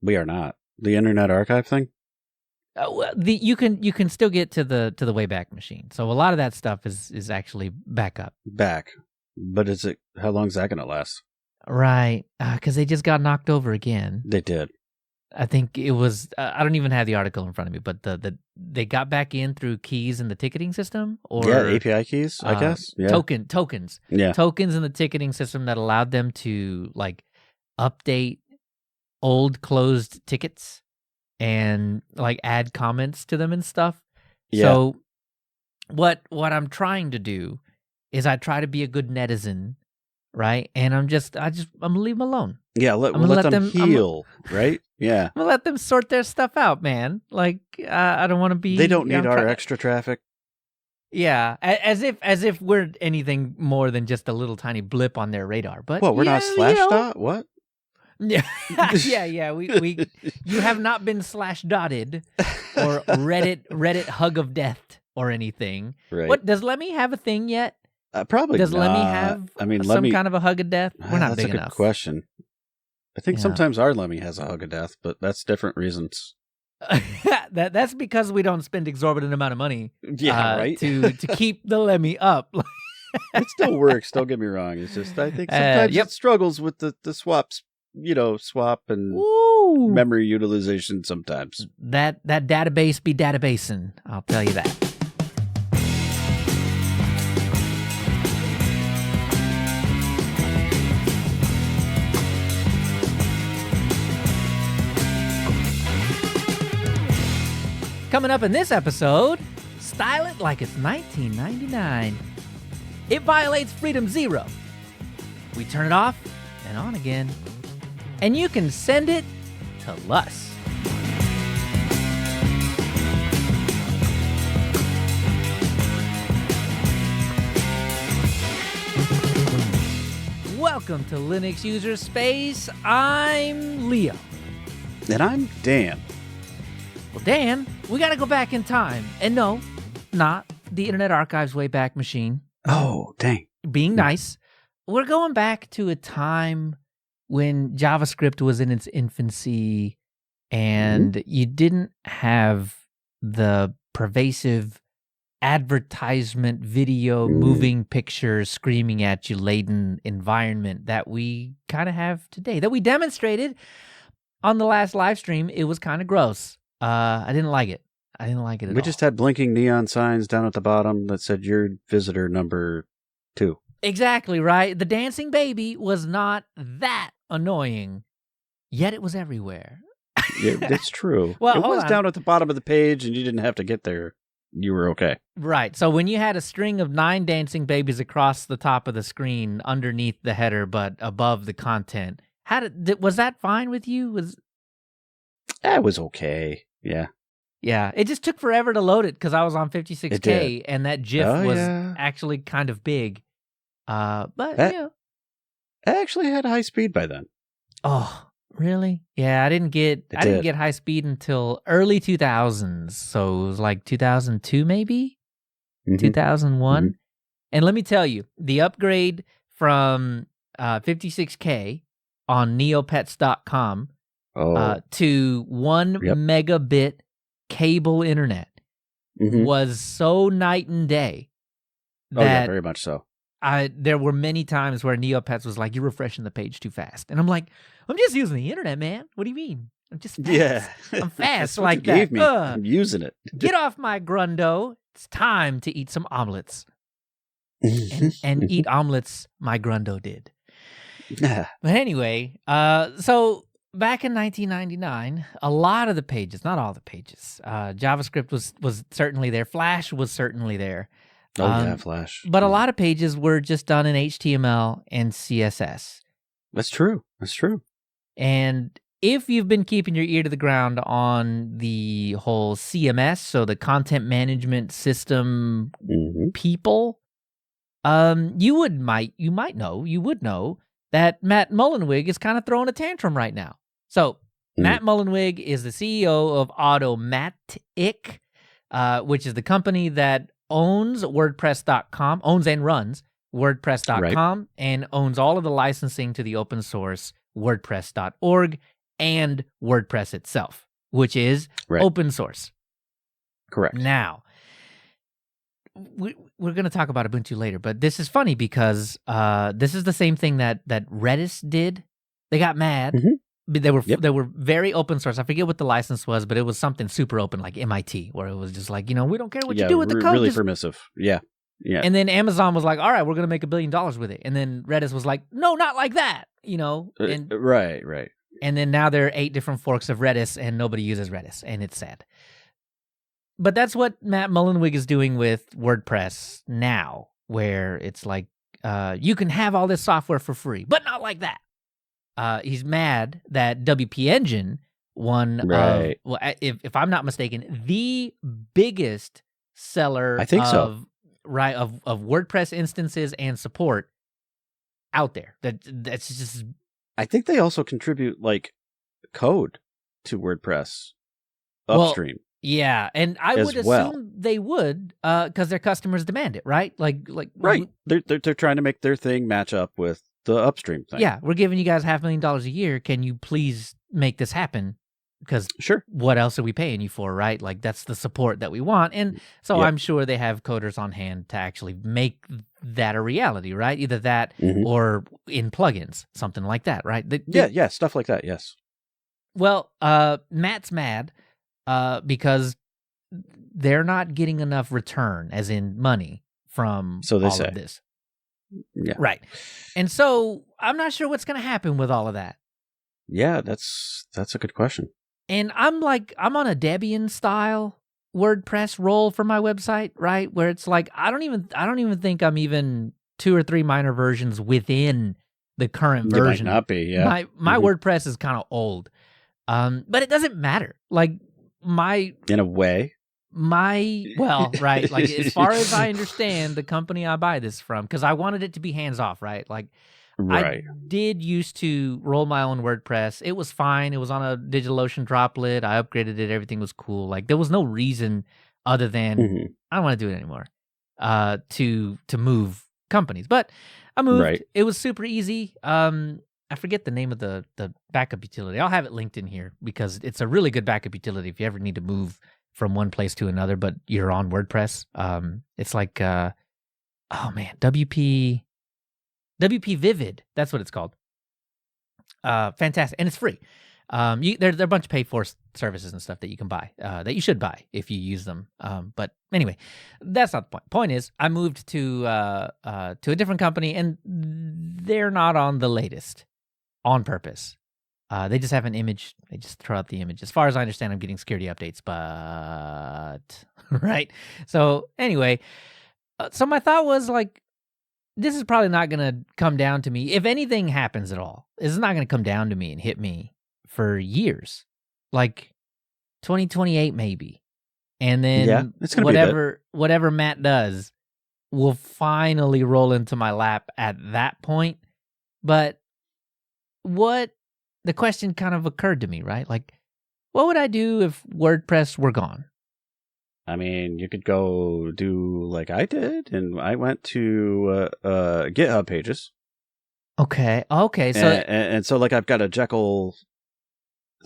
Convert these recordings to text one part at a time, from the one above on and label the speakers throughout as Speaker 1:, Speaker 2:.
Speaker 1: We are not. The Internet Archive thing?
Speaker 2: You can still get to the Wayback Machine. So a lot of that stuff is actually backup.
Speaker 1: Back. But how long is that going to last?
Speaker 2: Right. Because they just got knocked over again.
Speaker 1: They did.
Speaker 2: I think it was, I don't even have the article in front of me, but they got back in through keys in the ticketing system? Or
Speaker 1: API keys, I guess. Yeah.
Speaker 2: Tokens.
Speaker 1: Yeah.
Speaker 2: Tokens in the ticketing system that allowed them to like update old closed tickets and like add comments to them and stuff. Yeah. So what I'm trying to do is I try to be a good netizen, right? And I'm gonna leave them alone.
Speaker 1: Yeah, we'll let them heal, right? Yeah.
Speaker 2: I'm gonna let them sort their stuff out, man. Like I don't want to be.
Speaker 1: They don't need our extra traffic.
Speaker 2: Yeah, as if we're anything more than just a little tiny blip on their radar. But
Speaker 1: we're not Slashdot. What?
Speaker 2: Yeah, yeah. We you have not been Slashdotted or Reddit hug of death or anything.
Speaker 1: Right.
Speaker 2: What does Lemmy have a thing yet?
Speaker 1: Probably
Speaker 2: does
Speaker 1: not.
Speaker 2: Lemmy have some kind of a hug of death? We're not big enough.
Speaker 1: That's a good question. I think sometimes our Lemmy has a hug of death, but that's different reasons.
Speaker 2: That's because we don't spend exorbitant amount of money.
Speaker 1: Yeah, right.
Speaker 2: to keep the Lemmy up.
Speaker 1: It still works. Don't get me wrong. It's just I think sometimes it struggles with the swaps. Swap and memory utilization sometimes.
Speaker 2: That database be databasing, I'll tell you that. Coming up in this episode, style it like it's 1999. It violates Freedom Zero. We turn it off and on again. And you can send it to Lus. Welcome to Linux User Space. I'm Leo.
Speaker 1: And I'm Dan.
Speaker 2: Well, Dan, we got to go back in time. And no, not the Internet Archive's Wayback Machine.
Speaker 1: Oh, dang.
Speaker 2: Being nice. We're going back to a time when JavaScript was in its infancy and you didn't have the pervasive advertisement video moving pictures screaming at you laden environment that we kind of have today, that we demonstrated on the last live stream. It was kind of gross. I didn't like it. At all.
Speaker 1: We just had blinking neon signs down at the bottom that said you're visitor number 2.
Speaker 2: Exactly, right? The dancing baby was not that annoying, yet it was everywhere.
Speaker 1: Yeah, it's true.
Speaker 2: Well,
Speaker 1: it was down at the bottom of the page and you didn't have to get there. You were okay.
Speaker 2: Right. So when you had a string of 9 dancing babies across the top of the screen underneath the header but above the content, was that fine with you?
Speaker 1: It was okay. Yeah.
Speaker 2: Yeah. It just took forever to load it because I was on 56K and that GIF was actually kind of big. I
Speaker 1: actually had high speed by then.
Speaker 2: Oh, really? Yeah, I didn't get high speed until early 2000s. So it was like 2002 maybe? 2001. And let me tell you, the upgrade from 56K on neopets.com to 1 megabit cable internet was so night and day.
Speaker 1: Very much so.
Speaker 2: There were many times where Neopets was like, "You're refreshing the page too fast," and I'm like, "I'm just using the internet, man. What do you mean? I'm just fast.
Speaker 1: Yeah,
Speaker 2: I'm fast
Speaker 1: That's
Speaker 2: like
Speaker 1: what you
Speaker 2: that.
Speaker 1: gave me. I'm using it.
Speaker 2: Get off my grundo. It's time to eat some omelets." and eat omelets, my grundo did. But anyway, so back in 1999, a lot of the pages, not all the pages, JavaScript was certainly there. Flash was certainly there.
Speaker 1: Flash.
Speaker 2: But a lot of pages were just done in HTML and CSS.
Speaker 1: That's true.
Speaker 2: And if you've been keeping your ear to the ground on the whole CMS, so the content management system people, you would know that Matt Mullenweg is kind of throwing a tantrum right now. So Matt Mullenweg is the CEO of Automattic, which is the company that owns WordPress.com, owns and runs WordPress.com, and owns all of the licensing to the open source WordPress.org and WordPress itself, which is open source.
Speaker 1: Correct.
Speaker 2: Now, we're going to talk about Ubuntu later, but this is funny because this is the same thing that Redis did. They got mad. They were very open source. I forget what the license was, but it was something super open, like MIT, where it was just like, we don't care what you do with the code.
Speaker 1: Really permissive. Yeah.
Speaker 2: And then Amazon was like, all right, we're going to make $1 billion with it. And then Redis was like, no, not like that, And,
Speaker 1: right.
Speaker 2: And then now there are 8 different forks of Redis, and nobody uses Redis, and it's sad. But that's what Matt Mullenweg is doing with WordPress now, where it's like, you can have all this software for free, but not like that. He's mad that WP Engine, if I'm not mistaken, the biggest seller of WordPress instances and support out there. That's just.
Speaker 1: I think they also contribute like code to WordPress upstream.
Speaker 2: Well, yeah, and I would assume they would, because their customers demand it, right?
Speaker 1: Right. They're trying to make their thing match up with the upstream thing.
Speaker 2: Yeah, we're giving you guys $500,000 a year. Can you please make this happen? Because what else are we paying you for, right? Like, that's the support that we want. And so I'm sure they have coders on hand to actually make that a reality, right? Either that or in plugins, something like that, right?
Speaker 1: Stuff like that, yes.
Speaker 2: Well, Matt's mad because they're not getting enough return, as in money, from all of this.
Speaker 1: Yeah.
Speaker 2: Right. And so I'm not sure what's going to happen with all of that.
Speaker 1: Yeah, that's a good question.
Speaker 2: And I'm on a Debian style WordPress roll for my website, right? Where it's like I don't even think I'm even 2 or 3 minor versions within the current version.
Speaker 1: Might not be, yeah.
Speaker 2: My WordPress is kind of old. But it doesn't matter. Like
Speaker 1: in a way.
Speaker 2: Right. Like, as far as I understand, the company I buy this from, because I wanted it to be hands off, right? Like, I did used to roll my own WordPress. It was fine. It was on a DigitalOcean droplet. I upgraded it. Everything was cool. Like, there was no reason other than I don't want to do it anymore to move companies. But I moved. Right. It was super easy. I forget the name of the backup utility. I'll have it linked in here because it's a really good backup utility if you ever need to move from one place to another, but you're on WordPress. It's like, WP Vivid. That's what it's called. Fantastic. And it's free. There are a bunch of pay-for services and stuff that you can buy, that you should buy if you use them. But anyway, that's not the point. Point is, I moved to a different company, and they're not on the latest on purpose. They just have an image. They just throw out the image. As far as I understand, I'm getting security updates, but right. So anyway, so my thought was like, this is probably not going to come down to me. If anything happens at all, it's not going to come down to me and hit me for years, like 2028 maybe. And then whatever Matt does will finally roll into my lap at that point. But the question kind of occurred to me, right? Like, what would I do if WordPress were gone?
Speaker 1: I mean, you could go do like I did, and I went to GitHub pages.
Speaker 2: Okay. So
Speaker 1: and so like I've got a Jekyll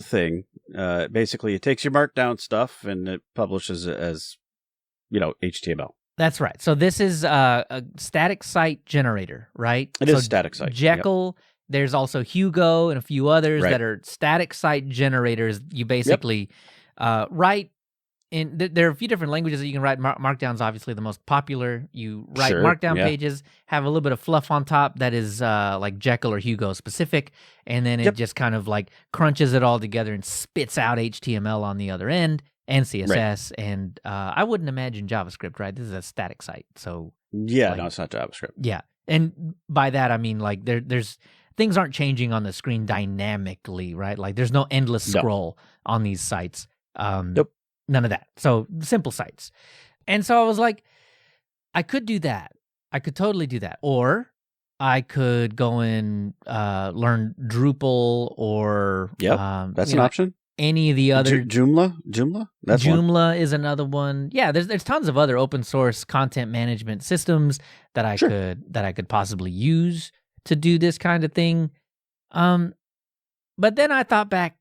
Speaker 1: thing. Basically, it takes your markdown stuff and it publishes it as, HTML.
Speaker 2: That's right. So this is a static site generator, right?
Speaker 1: It is a static site.
Speaker 2: Jekyll. Yep. There's also Hugo and a few others that are static site generators. You basically write in. There are a few different languages that you can write. Markdown's obviously the most popular. You write Markdown pages, have a little bit of fluff on top that is like Jekyll or Hugo specific, and then it just kind of like crunches it all together and spits out HTML on the other end and CSS. Right. And I wouldn't imagine JavaScript, right? This is a static site, so
Speaker 1: no, it's not JavaScript.
Speaker 2: Yeah, and by that I mean like there's things aren't changing on the screen dynamically, right? Like there's no endless scroll on these sites.
Speaker 1: Nope.
Speaker 2: None of that. So simple sites. And so I was like, I could do that. I could totally do that. Or I could go and learn Drupal or
Speaker 1: that's an option.
Speaker 2: Any of the other
Speaker 1: Joomla. That's
Speaker 2: Joomla is another one. Yeah, there's tons of other open source content management systems that I could possibly use to do this kind of thing. But then I thought back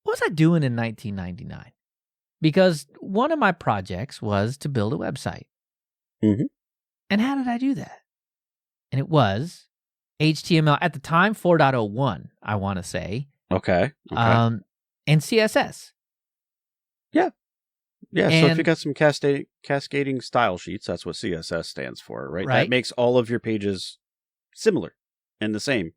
Speaker 2: what was I doing in 1999? Because one of my projects was to build a website.
Speaker 1: Mm-hmm.
Speaker 2: And how did I do that? And it was HTML at the time, 4.01, I want to say.
Speaker 1: Okay.
Speaker 2: And CSS.
Speaker 1: Yeah. Yeah,
Speaker 2: And
Speaker 1: so if you got some cascading style sheets, that's what CSS stands for, right? That makes all of your pages similar and the same,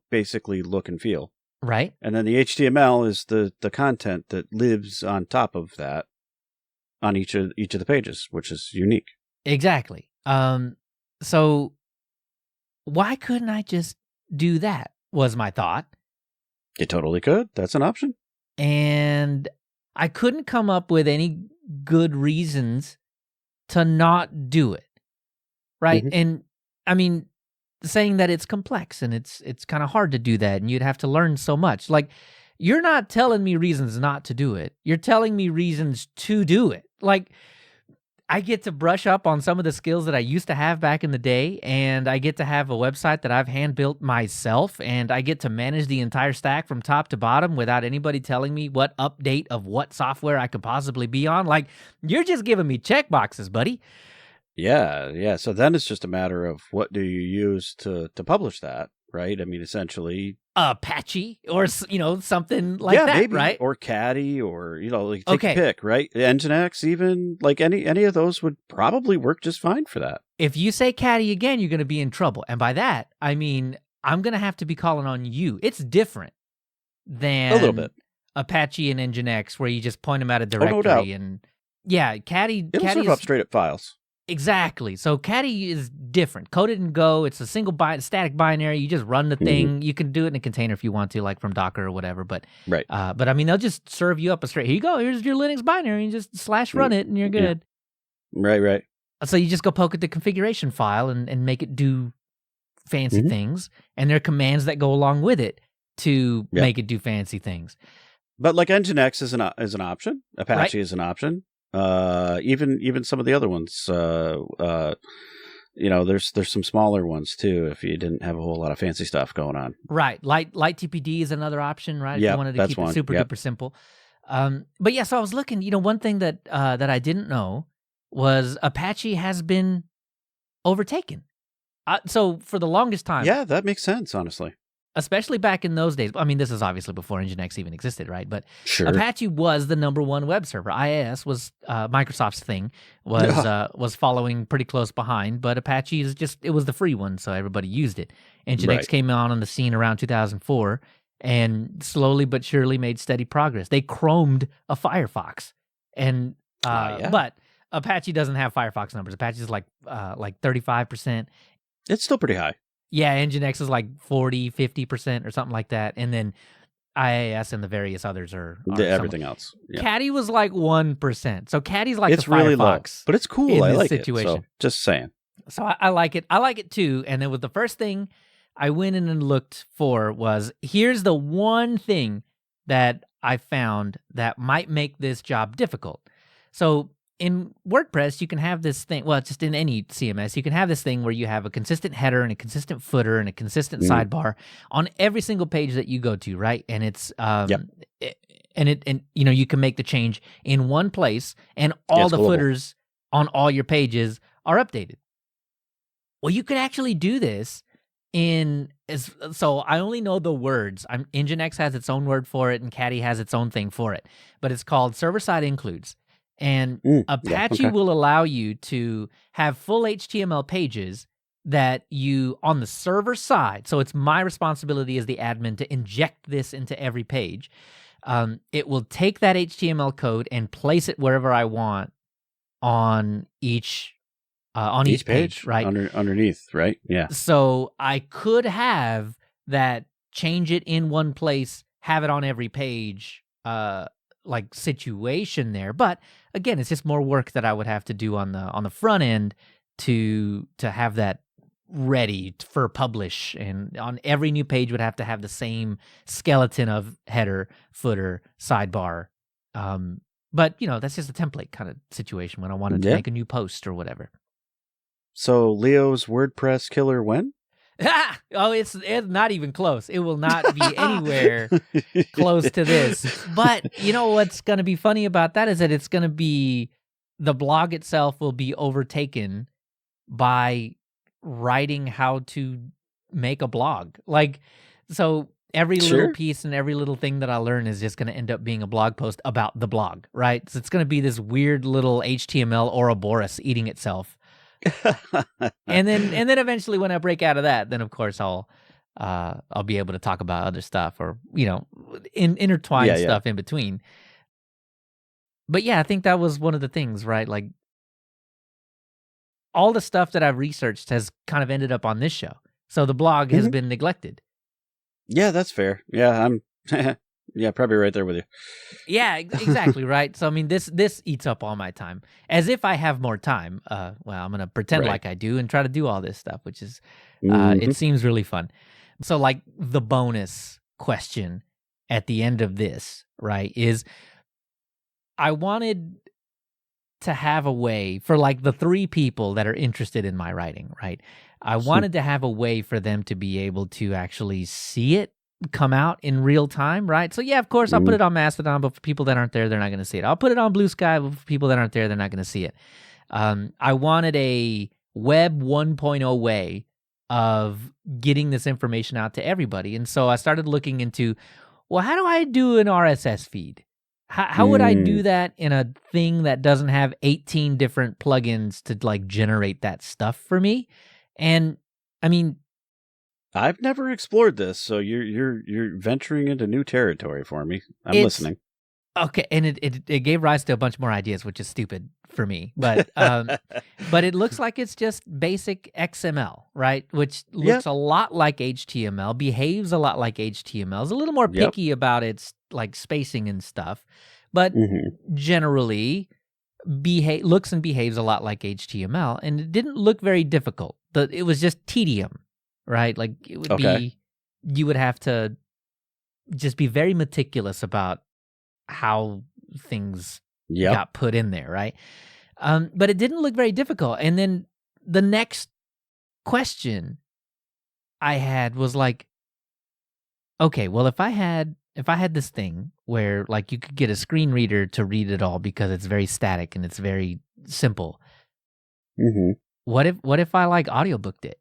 Speaker 1: basically look and feel.
Speaker 2: Right.
Speaker 1: And then the HTML is the content that lives on top of that on each of the pages, which is unique.
Speaker 2: Exactly. So why couldn't I just do that, was my thought.
Speaker 1: You totally could. That's an option.
Speaker 2: And I couldn't come up with any good reasons to not do it. Right.
Speaker 1: Mm-hmm.
Speaker 2: And I mean, saying that it's complex and it's kind of hard to do that and you'd have to learn so much. Like, you're not telling me reasons not to do it. You're telling me reasons to do it. Like, I get to brush up on some of the skills that I used to have back in the day, and I get to have a website that I've hand-built myself, and I get to manage the entire stack from top to bottom without anybody telling me what update of what software I could possibly be on. Like, you're just giving me checkboxes, buddy.
Speaker 1: Yeah. So then it's just a matter of what do you use to publish that, right? I mean, essentially...
Speaker 2: Apache or, something like that,
Speaker 1: maybe.
Speaker 2: Right?
Speaker 1: Or Caddy or, take a pick, right? Nginx even, like any of those would probably work just fine for that.
Speaker 2: If you say Caddy again, you're going to be in trouble. And by that, I mean, I'm going to have to be calling on you. It's different than
Speaker 1: a little bit.
Speaker 2: Apache and Nginx where you just point them at a directory.
Speaker 1: No doubt.
Speaker 2: And yeah, Caddy.
Speaker 1: It'll serve up straight up files.
Speaker 2: Exactly. So Caddy is different. Coded in Go. It's a single static binary. You just run the thing. Mm-hmm. You can do it in a container if you want to, like from Docker or whatever. But
Speaker 1: right.
Speaker 2: But I mean, they'll just serve you up a straight. Here you go. Here's your Linux binary. You just /run it, and you're good.
Speaker 1: Yeah. Right.
Speaker 2: So you just go poke at the configuration file and make it do fancy things, and there are commands that go along with it to make it do fancy things.
Speaker 1: But like Nginx is an option. Apache is an option. Even some of the other ones, there's some smaller ones too. If you didn't have a whole lot of fancy stuff going on,
Speaker 2: right? Light TPD is another option, right?
Speaker 1: Yeah,
Speaker 2: if you wanted to keep it super duper simple. But yeah, so I was looking. One thing that I didn't know was Apache has been overtaken. So for the longest time,
Speaker 1: yeah, that makes sense, honestly.
Speaker 2: Especially back in those days. I mean, this is obviously before Nginx even existed, right? But
Speaker 1: sure.
Speaker 2: Apache was the #1 web server. IIS was Microsoft's thing, was following pretty close behind, but Apache it was the free one, so everybody used it. Nginx came on the scene around 2004 and slowly but surely made steady progress. They chromed a Firefox. And but Apache doesn't have Firefox numbers. Apache is like 35%.
Speaker 1: It's still pretty high.
Speaker 2: Yeah, Nginx is like 40, 50% or something like that. And then IIS and the various others are
Speaker 1: everything else. Yeah.
Speaker 2: Caddy was like 1%. So Caddy's like
Speaker 1: it's
Speaker 2: the
Speaker 1: really
Speaker 2: Firefox.
Speaker 1: Low, but it's cool. I like
Speaker 2: situation.
Speaker 1: It. So just saying.
Speaker 2: So I like it. I like it too. And then with the first thing I went in and looked for was, here's the one thing that I found that might make this job difficult. So in WordPress, you can have this thing, well, just in any CMS, you can have this thing where you have a consistent header and a consistent footer and a consistent sidebar on every single page that you go to, right? And it's you can make the change in one place and all the footers on all your pages are updated. Well, you could actually do this so I only know the words. Nginx has its own word for it and Caddy has its own thing for it, but it's called server-side includes. And Apache will allow you to have full HTML pages that you, on the server side, so it's my responsibility as the admin to inject this into every page. It will take that HTML code and place it wherever I want on each page, right?
Speaker 1: Underneath, right? Yeah.
Speaker 2: So I could have that change it in one place, have it on every page, like situation there, but again, it's just more work that I would have to do on the front end to have that ready for publish, and on every new page would have to have the same skeleton of header, footer, sidebar. But that's just a template kind of situation when I wanted to make a new post or whatever.
Speaker 1: So Leo's WordPress killer when?
Speaker 2: Oh, it's not even close. It will not be anywhere close to this. But you know what's going to be funny about that is that it's going to be, the blog itself will be overtaken by writing how to make a blog. Like, so every little piece and every little thing that I learn is just going to end up being a blog post about the blog, right? So it's going to be this weird little HTML Ouroboros eating itself. and then eventually when I break out of that, then of course I'll be able to talk about other stuff, or intertwine stuff in between. But yeah, I think that was one of the things, right? Like, all the stuff that I've researched has kind of ended up on this show, so the blog has been neglected.
Speaker 1: Yeah, that's fair. Yeah, I'm probably right there with you.
Speaker 2: Yeah, exactly, right? So, I mean, this eats up all my time. As if I have more time. Well, I'm going to pretend like I do and try to do all this stuff, which is, it seems really fun. So, like, the bonus question at the end of this, right, is I wanted to have a way for, like, the 3 people that are interested in my writing, right? I wanted to have a way for them to be able to actually see it come out in real time, right? So yeah, of course, I'll put it on Mastodon, but for people that aren't there, they're not going to see it. I'll put it on Blue Sky, but for people that aren't there, they're not going to see it. I wanted a Web 1.0 way of getting this information out to everybody. And so I started looking into, well, how do I do an RSS feed? How would I do that in a thing that doesn't have 18 different plugins to, like, generate that stuff for me? And I mean,
Speaker 1: I've never explored this, so you're venturing into new territory for me. I'm listening.
Speaker 2: Okay, and it gave rise to a bunch more ideas, which is stupid for me. But but it looks like it's just basic XML, right? Which looks a lot like HTML, behaves a lot like HTML. Is a little more picky about its, like, spacing and stuff, but generally looks and behaves a lot like HTML, and it didn't look very difficult. It was just tedium, right? Like, it would be, you would have to just be very meticulous about how things got put in there, right? But it didn't look very difficult. And then the next question I had was like, okay, well, if I had this thing where, like, you could get a screen reader to read it all because it's very static and it's very simple. What if I, like, audiobooked it?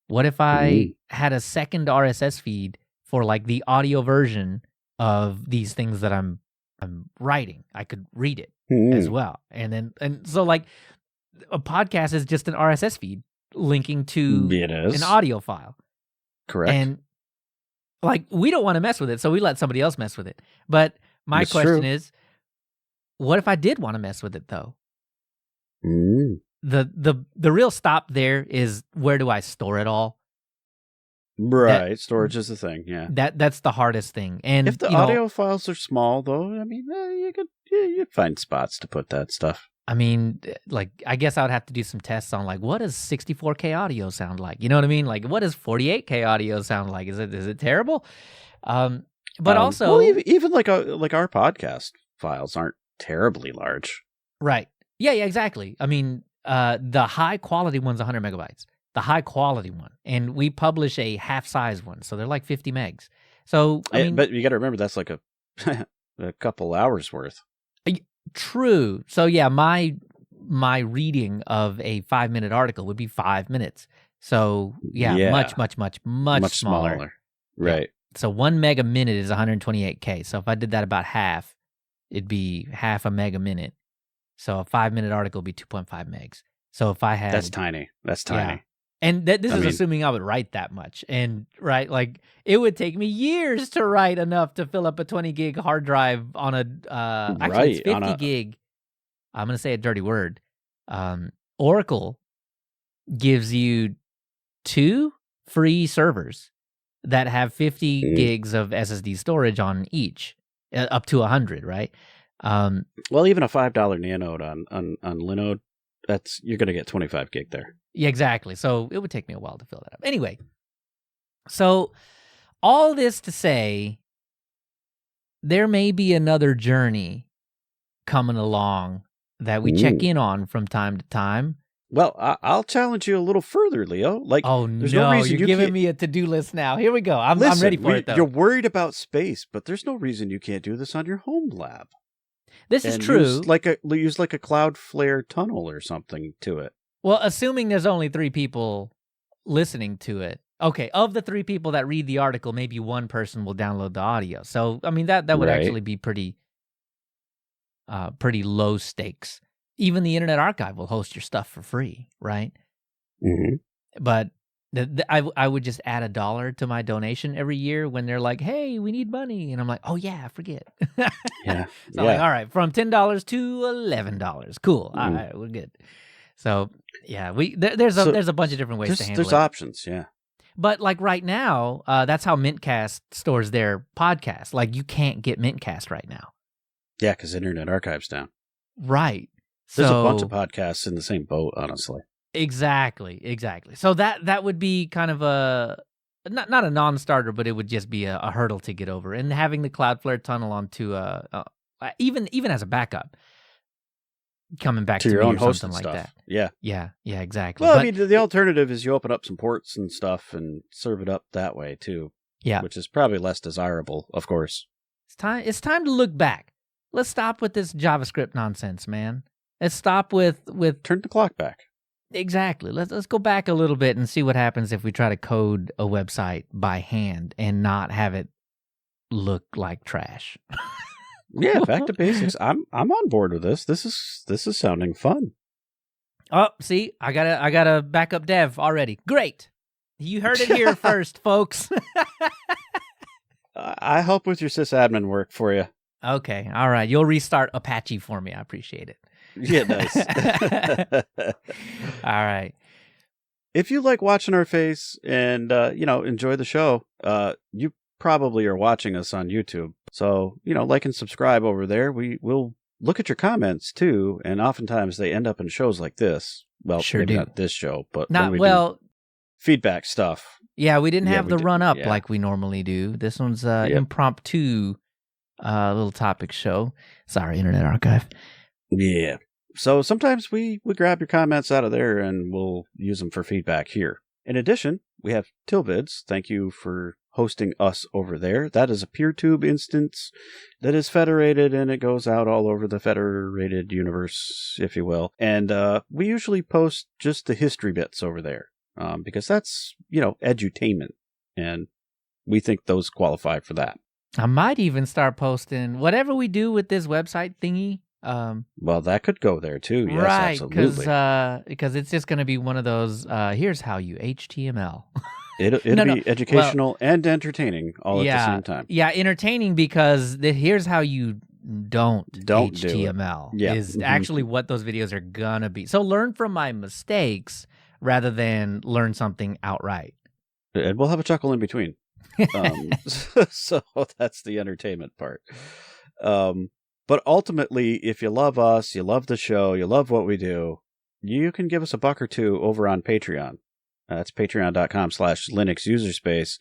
Speaker 2: What if I had a second RSS feed for, like, the audio version of these things that I'm writing? I could read it as well. And so, like, a podcast is just an RSS feed linking to an audio file.
Speaker 1: Correct.
Speaker 2: And, like, we don't want to mess with it, so we let somebody else mess with it. But my question is, what if I did want to mess with it, though? The real stop there is, where do I store it all?
Speaker 1: Right, storage is the thing. Yeah,
Speaker 2: that's the hardest thing. And
Speaker 1: if the audio files are small, though, I mean, you'd find spots to put that stuff.
Speaker 2: I mean, like, I guess I would have to do some tests on, like, what does 64K audio sound like? You know what I mean? Like, what does 48K audio sound like? Is it terrible? But also,
Speaker 1: well, even like our podcast files aren't terribly large.
Speaker 2: Right. Yeah, exactly. I mean, the high quality one's 100 megabytes. The high quality one, and we publish a half size one, so they're like 50 megs. So, I mean,
Speaker 1: but you got to remember that's like a couple hours worth.
Speaker 2: True. So yeah, my reading of a 5-minute article would be 5 minutes. So yeah. much smaller.
Speaker 1: Right.
Speaker 2: Yeah. So 1 meg a minute is 128K. So if I did that about half, it'd be half a meg a minute. So a 5-minute article would be 2.5 megs. So if I had,
Speaker 1: that's tiny.
Speaker 2: Yeah. And this is assuming I would write that much. And, right, like, it would take me years to write enough to fill up a 20 gig hard drive on actually it's 50 gig. I'm going to say a dirty word. Oracle gives you 2 free servers that have 50 gigs of SSD storage on each, up to 100, right?
Speaker 1: Well, even a $5 Nanode on Linode, you're going to get 25 gig there.
Speaker 2: Yeah, exactly. So it would take me a while to fill that up. Anyway, so all this to say, there may be another journey coming along that we check in on from time to time
Speaker 1: Well, I'll challenge you a little further, Leo. Like,
Speaker 2: oh
Speaker 1: there's
Speaker 2: no,
Speaker 1: no reason
Speaker 2: you're giving me a to-do list now. Here we go. I'm ready for it, though.
Speaker 1: You're worried about space, but there's no reason you can't do this on your home lab.
Speaker 2: This is true.
Speaker 1: Use like a Cloudflare tunnel or something to it.
Speaker 2: Well, assuming there's only 3 people listening to it. Okay, of the 3 people that read the article, maybe one person will download the audio. So, I mean, that would actually be pretty low stakes. Even the Internet Archive will host your stuff for free, right?
Speaker 1: Mm-hmm.
Speaker 2: But I would just add $1 to my donation every year when they're like, "Hey, we need money," and I'm like, "Oh yeah, I forget."
Speaker 1: Yeah.
Speaker 2: So I'm like, all right, from $10 to $11. Cool. All right, we're good. So yeah, there's a bunch of different ways to handle it.
Speaker 1: There's options, yeah.
Speaker 2: But like right now, that's how Mintcast stores their podcast. Like you can't get Mintcast right now.
Speaker 1: Yeah, because Internet Archive's down.
Speaker 2: Right.
Speaker 1: There's a bunch of podcasts in the same boat, honestly.
Speaker 2: Exactly. So that would be kind of a not a non-starter, but it would just be a hurdle to get over. And having the Cloudflare tunnel onto even as a backup, coming back to
Speaker 1: your
Speaker 2: me
Speaker 1: own
Speaker 2: or
Speaker 1: host
Speaker 2: something like
Speaker 1: stuff.
Speaker 2: that. Yeah, exactly.
Speaker 1: Well, I mean, the alternative is you open up some ports and stuff and serve it up that way too.
Speaker 2: Yeah,
Speaker 1: which is probably less desirable, of course.
Speaker 2: It's time to look back. Let's stop with this JavaScript nonsense, man. Let's stop with
Speaker 1: turn the clock back.
Speaker 2: Exactly. Let's go back a little bit and see what happens if we try to code a website by hand and not have it look like trash.
Speaker 1: Yeah, back to basics. I'm on board with this. This is sounding fun.
Speaker 2: Oh, see, I got a backup dev already. Great. You heard it here first, folks.
Speaker 1: I help with your sysadmin work for you.
Speaker 2: Okay. All right. You'll restart Apache for me. I appreciate it.
Speaker 1: Yeah, nice.
Speaker 2: All right.
Speaker 1: If you like watching our face and enjoy the show, you probably are watching us on YouTube. So, like and subscribe over there. We will look at your comments too, and oftentimes they end up in shows like this. Well,
Speaker 2: sure
Speaker 1: maybe
Speaker 2: do.
Speaker 1: not this show, but feedback stuff.
Speaker 2: Yeah, we didn't have the run up like we normally do. This one's impromptu little topic show. Sorry, Internet Archive.
Speaker 1: Yeah. So sometimes we grab your comments out of there and we'll use them for feedback here. In addition, we have Tilvids. Thank you for hosting us over there. That is a PeerTube instance that is federated and it goes out all over the federated universe, if you will. And we usually post just the history bits over there because that's, edutainment. And we think those qualify for that.
Speaker 2: I might even start posting whatever we do with this website thingy.
Speaker 1: Well, that could go there too. Yes,
Speaker 2: right,
Speaker 1: absolutely.
Speaker 2: Because it's just going to be one of those. Here's how you HTML.
Speaker 1: It'll be educational and entertaining all at the same time.
Speaker 2: Yeah, entertaining because here's how you don't HTML is actually what those videos are gonna be. So learn from my mistakes rather than learn something outright.
Speaker 1: And we'll have a chuckle in between. So that's the entertainment part. But ultimately, if you love us, you love the show, you love what we do, you can give us $1 or $2 over on Patreon. That's patreon.com/LinuxUserspace.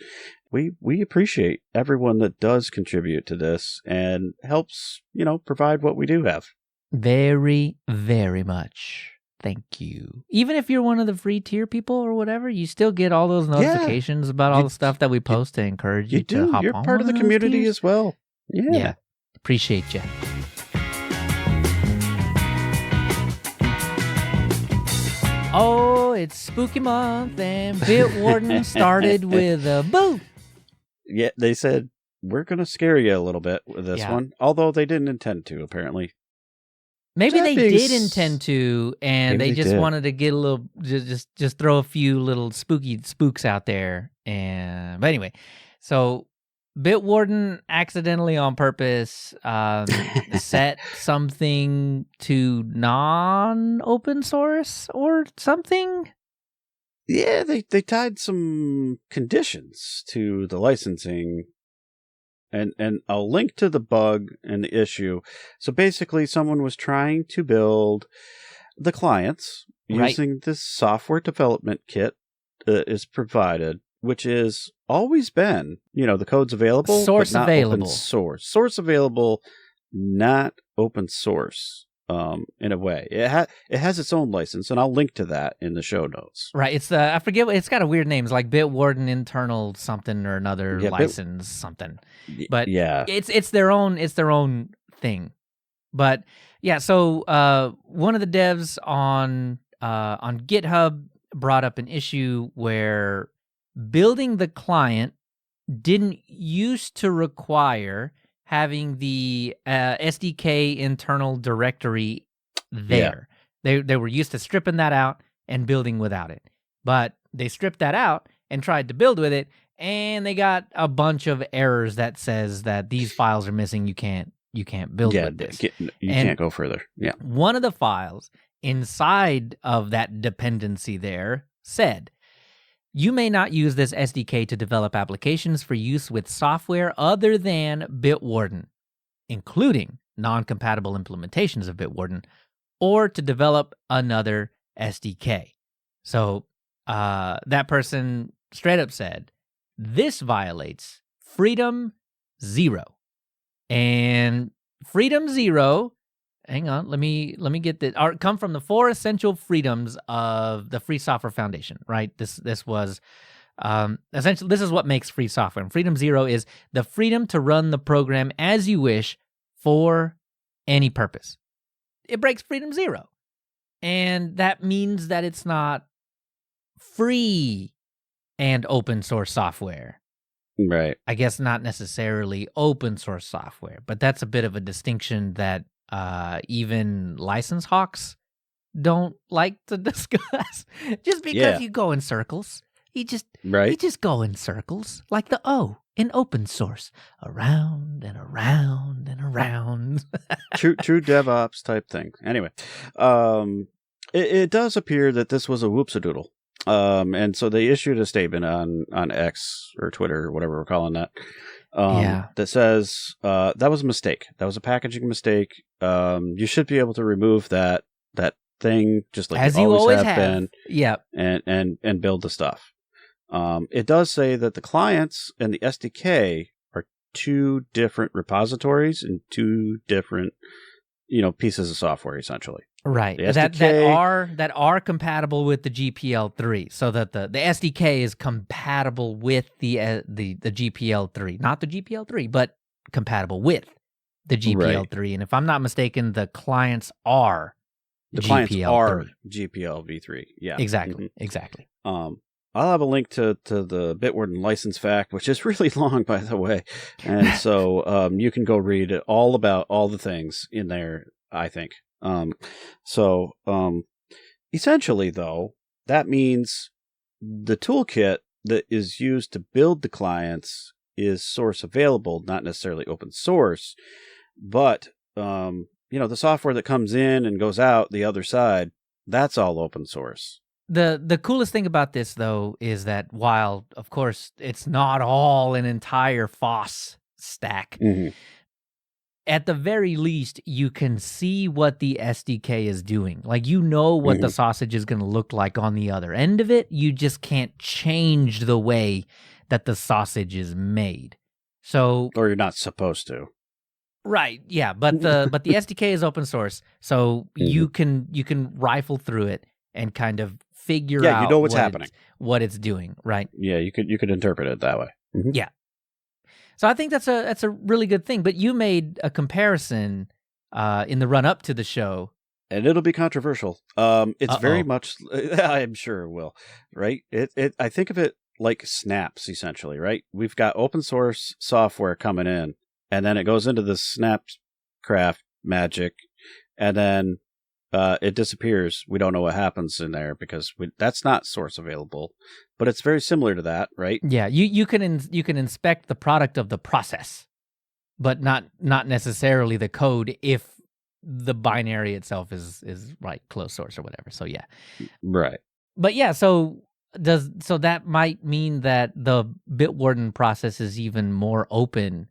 Speaker 1: We appreciate everyone that does contribute to this and helps, provide what we do have.
Speaker 2: Very, very much. Thank you. Even if you're one of the free tier people or whatever, you still get all those notifications about all the stuff that we post to encourage you to hop on.
Speaker 1: You're part of the community as well.
Speaker 2: Yeah. Appreciate you. Oh, it's spooky month and Bitwarden started with a boo.
Speaker 1: Yeah, they said, we're going to scare you a little bit with this one, although they didn't intend to, apparently.
Speaker 2: Maybe they did intend to, and they just wanted to get a little, just throw a few little spooks out there. But anyway, so Bitwarden accidentally on purpose set something to non-open source or something.
Speaker 1: Yeah, they tied some conditions to the licensing, and I'll link to the bug and the issue. So basically, someone was trying to build the clients using this software development kit that is provided, which is always been, the code's available,
Speaker 2: source
Speaker 1: but not
Speaker 2: available,
Speaker 1: open source available, not open source. in a way. It has its own license, and I'll link to that in the show notes.
Speaker 2: Right. It's I forget. It's got a weird name. It's like Bitwarden internal something or another license something. But it's their own. It's their own thing. But yeah. So one of the devs on GitHub brought up an issue where building the client didn't used to require having the SDK internal directory there. Yeah. They were used to stripping that out and building without it. But they stripped that out and tried to build with it, and they got a bunch of errors that says that these files are missing. You can't build with this.
Speaker 1: You can't go further. Yeah.
Speaker 2: One of the files inside of that dependency there said, you may not use this SDK to develop applications for use with software other than Bitwarden, including non-compatible implementations of Bitwarden, or to develop another SDK. So that person straight up said, this violates Freedom 0. And Freedom 0, hang on, let me get this. Come from the 4 essential freedoms of the Free Software Foundation, right? This was essentially, this is what makes free software. And Freedom 0 is the freedom to run the program as you wish for any purpose. It breaks Freedom 0. And that means that it's not free and open source software.
Speaker 1: Right.
Speaker 2: I guess not necessarily open source software, but that's a bit of a distinction that even license hawks don't like to discuss. Just because you go in circles. You just go in circles like the O in open source. Around and around and around.
Speaker 1: True DevOps type thing. Anyway, it does appear that this was a Whoopsie Doodle. And so they issued a statement on X or Twitter or whatever we're calling that. That says that was a mistake. That was a packaging mistake. You should be able to remove that thing just like
Speaker 2: as
Speaker 1: you
Speaker 2: always
Speaker 1: have been.
Speaker 2: Yep.
Speaker 1: And build the stuff. It does say that the clients and the SDK are 2 different repositories and 2 different, pieces of software essentially.
Speaker 2: Right. That are compatible with the GPL3, so that the SDK is compatible with the GPL3, not the GPL3, but compatible with the GPL3. Right. And if I'm not mistaken, the clients are
Speaker 1: GPL v3. Yeah.
Speaker 2: Exactly. Mm-hmm. Exactly.
Speaker 1: I'll have a link to the Bitwarden license fact, which is really long, by the way. And so you can go read all about all the things in there, I think. Essentially, though, that means the toolkit that is used to build the clients is source available, not necessarily open source. But, the software that comes in and goes out the other side, that's all open source.
Speaker 2: The coolest thing about this, though, is that while, of course, it's not all an entire FOSS stack,
Speaker 1: mm-hmm.
Speaker 2: at the very least, you can see what the SDK is doing. Like, what the sausage is going to look like on the other end of it. You just can't change the way that the sausage is made. So,
Speaker 1: or you're not supposed to.
Speaker 2: Right. Yeah. But the SDK is open source, so you can rifle through it and kind of figure out
Speaker 1: what's happening,
Speaker 2: what it's doing. Right.
Speaker 1: Yeah. You could interpret it that way.
Speaker 2: Mm-hmm. Yeah. So I think that's a really good thing. But you made a comparison in the run up to the show,
Speaker 1: and it'll be controversial. It's very much. I'm sure it will. Right. I think of it like snaps, essentially. Right. We've got open source software coming in, and then it goes into the Snapcraft magic, and then it disappears. We don't know what happens in there because that's not source available. But it's very similar to that, right?
Speaker 2: Yeah, you can inspect the product of the process, but not necessarily the code if the binary itself is right, closed source or whatever. So yeah,
Speaker 1: right.
Speaker 2: But yeah, so that might mean that the Bitwarden process is even more open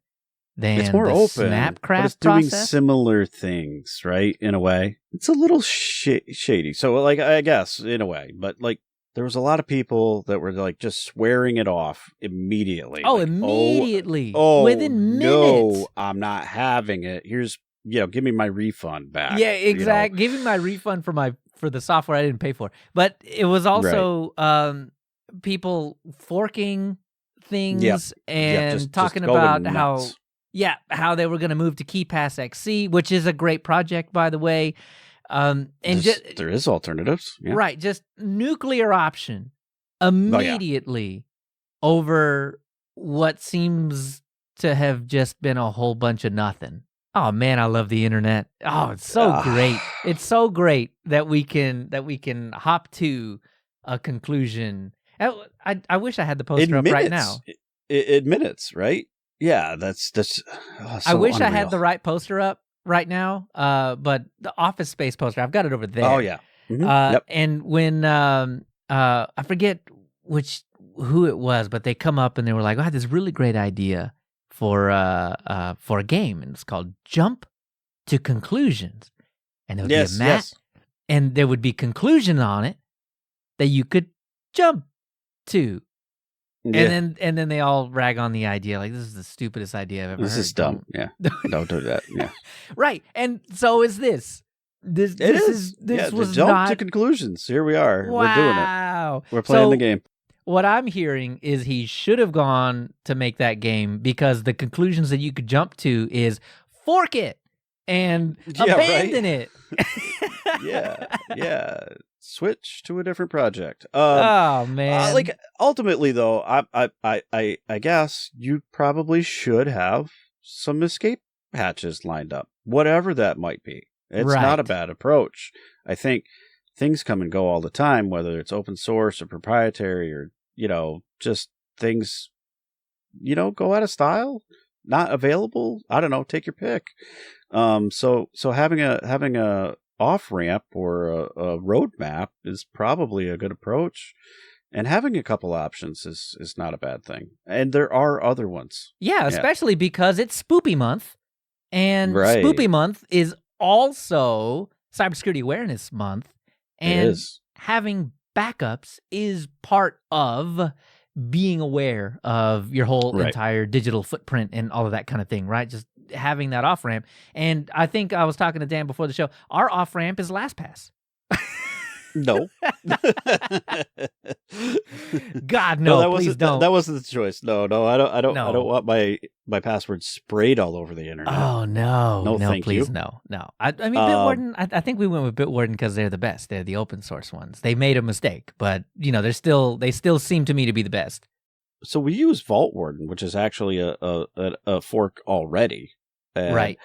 Speaker 2: than
Speaker 1: it's more
Speaker 2: the
Speaker 1: open,
Speaker 2: Snapcraft
Speaker 1: but it's doing
Speaker 2: process?
Speaker 1: similar things, right? In a way, it's a little shady. So, like, I guess in a way, but like, there was a lot of people that were like just swearing it off immediately.
Speaker 2: Oh,
Speaker 1: like,
Speaker 2: immediately!
Speaker 1: Oh,
Speaker 2: within minutes.
Speaker 1: No, I'm not having it. Here's give me my refund back.
Speaker 2: Yeah, exactly. Give me my refund for the software I didn't pay for. But it was also people forking things and
Speaker 1: just
Speaker 2: talking
Speaker 1: going
Speaker 2: about
Speaker 1: nuts.
Speaker 2: how they were going to move to KeyPass XC, which is a great project, by the way. And
Speaker 1: there is alternatives. Yeah.
Speaker 2: Right, just nuclear option immediately over what seems to have just been a whole bunch of nothing. Oh man, I love the internet. Oh, it's so great. It's so great that we can hop to a conclusion. I wish I had the poster up right now.
Speaker 1: In minutes, right? Yeah, that's so
Speaker 2: I wish
Speaker 1: unreal.
Speaker 2: I had the right poster up right now, but the Office Space poster, I've got it over there.
Speaker 1: Oh yeah. Mm-hmm.
Speaker 2: And when I forget who it was, but they come up and they were like, "I had this really great idea for a game, and it's called Jump to Conclusions." And there would be a map, and there would be conclusion on it that you could jump to. Yeah. And then they all rag on the idea, like, this is the stupidest idea I've ever heard.
Speaker 1: This is dumb. Yeah. Don't do that. Yeah.
Speaker 2: Right. And so is this. This was
Speaker 1: jump
Speaker 2: not
Speaker 1: to conclusions. Here we are.
Speaker 2: Wow.
Speaker 1: We're doing it. We're playing the game.
Speaker 2: What I'm hearing is he should have gone to make that game, because the conclusions that you could jump to is fork it and abandon it.
Speaker 1: Yeah. Switch to a different project.
Speaker 2: Oh man!
Speaker 1: Like ultimately, though, I guess you probably should have some escape hatches lined up, whatever that might be. It's not a bad approach. I think things come and go all the time, whether it's open source or proprietary, or just things go out of style, not available. I don't know. Take your pick. So having a off ramp or a roadmap is probably a good approach, and having a couple options is not a bad thing. And there are other ones.
Speaker 2: Yeah, especially because it's Spoopy Month, and Spoopy Month is also Cybersecurity Awareness Month, and having backups is part of being aware of your whole entire digital footprint and all of that kind of thing, right? Just having that off ramp. And I think I was talking to Dan before the show. Our off ramp is LastPass.
Speaker 1: No.
Speaker 2: God, no, please don't.
Speaker 1: That wasn't the choice. No, I don't want my password sprayed all over the internet.
Speaker 2: Oh no, please,
Speaker 1: you.
Speaker 2: No. I mean, Bitwarden. I think we went with Bitwarden because they're the best. They're the open source ones. They made a mistake, but they still seem to me to be the best.
Speaker 1: So we use Vaultwarden, which is actually a fork already.
Speaker 2: Right.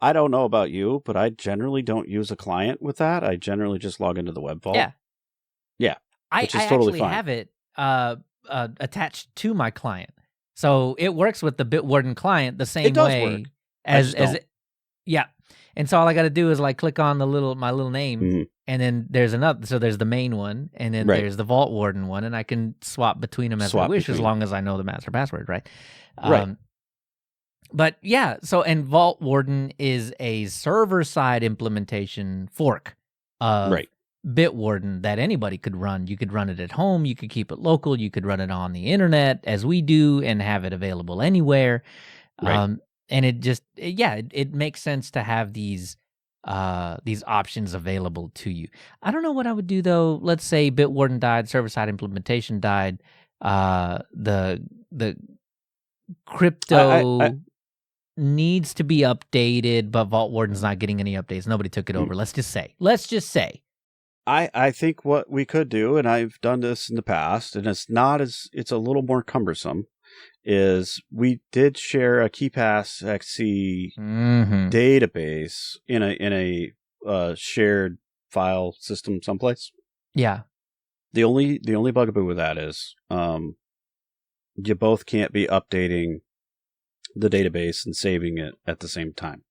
Speaker 1: I don't know about you, but I generally don't use a client with that. I generally just log into the web vault. Yeah. Which is totally fine.
Speaker 2: I actually have it attached to my client, so it works with the Bitwarden client the same way as it. Yeah. And so all I got to do is click on my little name, and then there's another. So there's the main one, and then there's the Vaultwarden one, and I can swap between them as I wish, as long as I know the master password, right?
Speaker 1: Right.
Speaker 2: But yeah, and Vaultwarden is a server-side implementation fork of Bitwarden that anybody could run. You could run it at home, you could keep it local, you could run it on the internet as we do and have it available anywhere. Right. And it makes sense to have these options available to you. I don't know what I would do though. Let's say Bitwarden died, server-side implementation died, the crypto needs to be updated, but Vaultwarden's not getting any updates. Nobody took it over. Let's just say.
Speaker 1: I think what we could do, and I've done this in the past, and it's a little more cumbersome, is we did share a KeyPass XC database in a shared file system someplace.
Speaker 2: Yeah.
Speaker 1: The only bugaboo with that is you both can't be updating the database and saving it at the same time.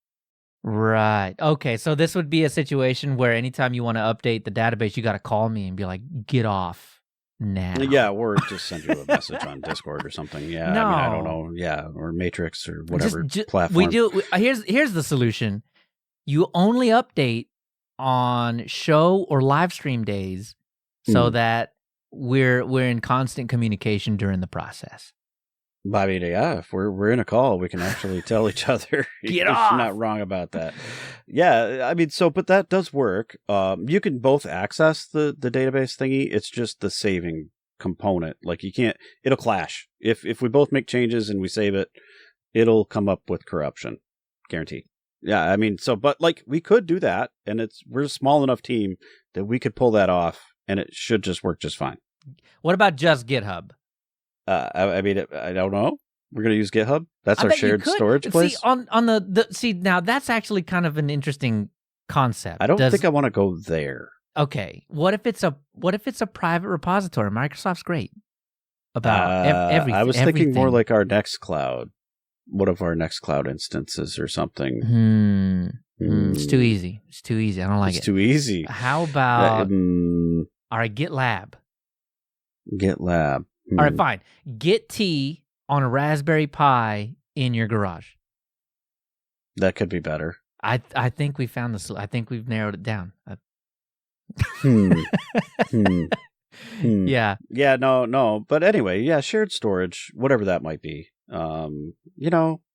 Speaker 2: Right. Okay. So this would be a situation where anytime you want to update the database, you got to call me and be like, "Get off now."
Speaker 1: Yeah, or just send you a message on Discord or something. Yeah.
Speaker 2: No.
Speaker 1: I mean, I don't know. Yeah, or Matrix or whatever platform.
Speaker 2: We do. Here's the solution. You only update on show or live stream days, so that we're in constant communication during the process.
Speaker 1: I mean, yeah, if we're in a call, we can actually tell each other.
Speaker 2: Get
Speaker 1: You're
Speaker 2: off!
Speaker 1: not wrong about that. Yeah, I mean, but that does work. You can both access the database thingy. It's just the saving component. Like you can't. It'll clash if we both make changes and we save it. It'll come up with corruption, guaranteed. Yeah, I mean, but like we could do that, and we're a small enough team that we could pull that off, and it should just work just fine.
Speaker 2: What about just GitHub?
Speaker 1: I mean, I don't know. We're going to use GitHub. That's our shared storage place.
Speaker 2: See, on the now that's actually kind of an interesting concept.
Speaker 1: I don't think I want to go there.
Speaker 2: Okay, what if it's a private repository? Microsoft's great about everything.
Speaker 1: I was thinking more like our Nextcloud, one of our Nextcloud instances or something.
Speaker 2: It's too easy. It's too easy. I don't like it.
Speaker 1: It's too easy.
Speaker 2: How about all right, GitLab?
Speaker 1: GitLab.
Speaker 2: All right, fine. Git T on a Raspberry Pi in your garage.
Speaker 1: That could be better.
Speaker 2: I think we found this. I think we've narrowed it down. Yeah.
Speaker 1: Yeah, no. But anyway, yeah, shared storage, whatever that might be.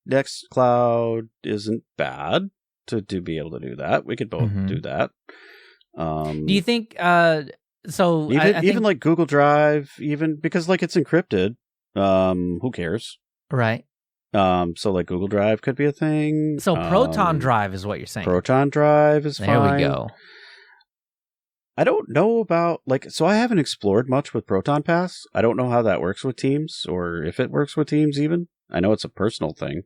Speaker 1: Nextcloud isn't bad to be able to do that. We could both do that.
Speaker 2: Do you think so
Speaker 1: even like Google Drive, even because like it's encrypted, who cares?
Speaker 2: Right.
Speaker 1: So like Google Drive could be a thing.
Speaker 2: So Proton Drive is what you're saying.
Speaker 1: Proton Drive is fine.
Speaker 2: There we go.
Speaker 1: I don't know about so I haven't explored much with Proton Pass. I don't know how that works with Teams or if it works with Teams even. I know it's a personal thing.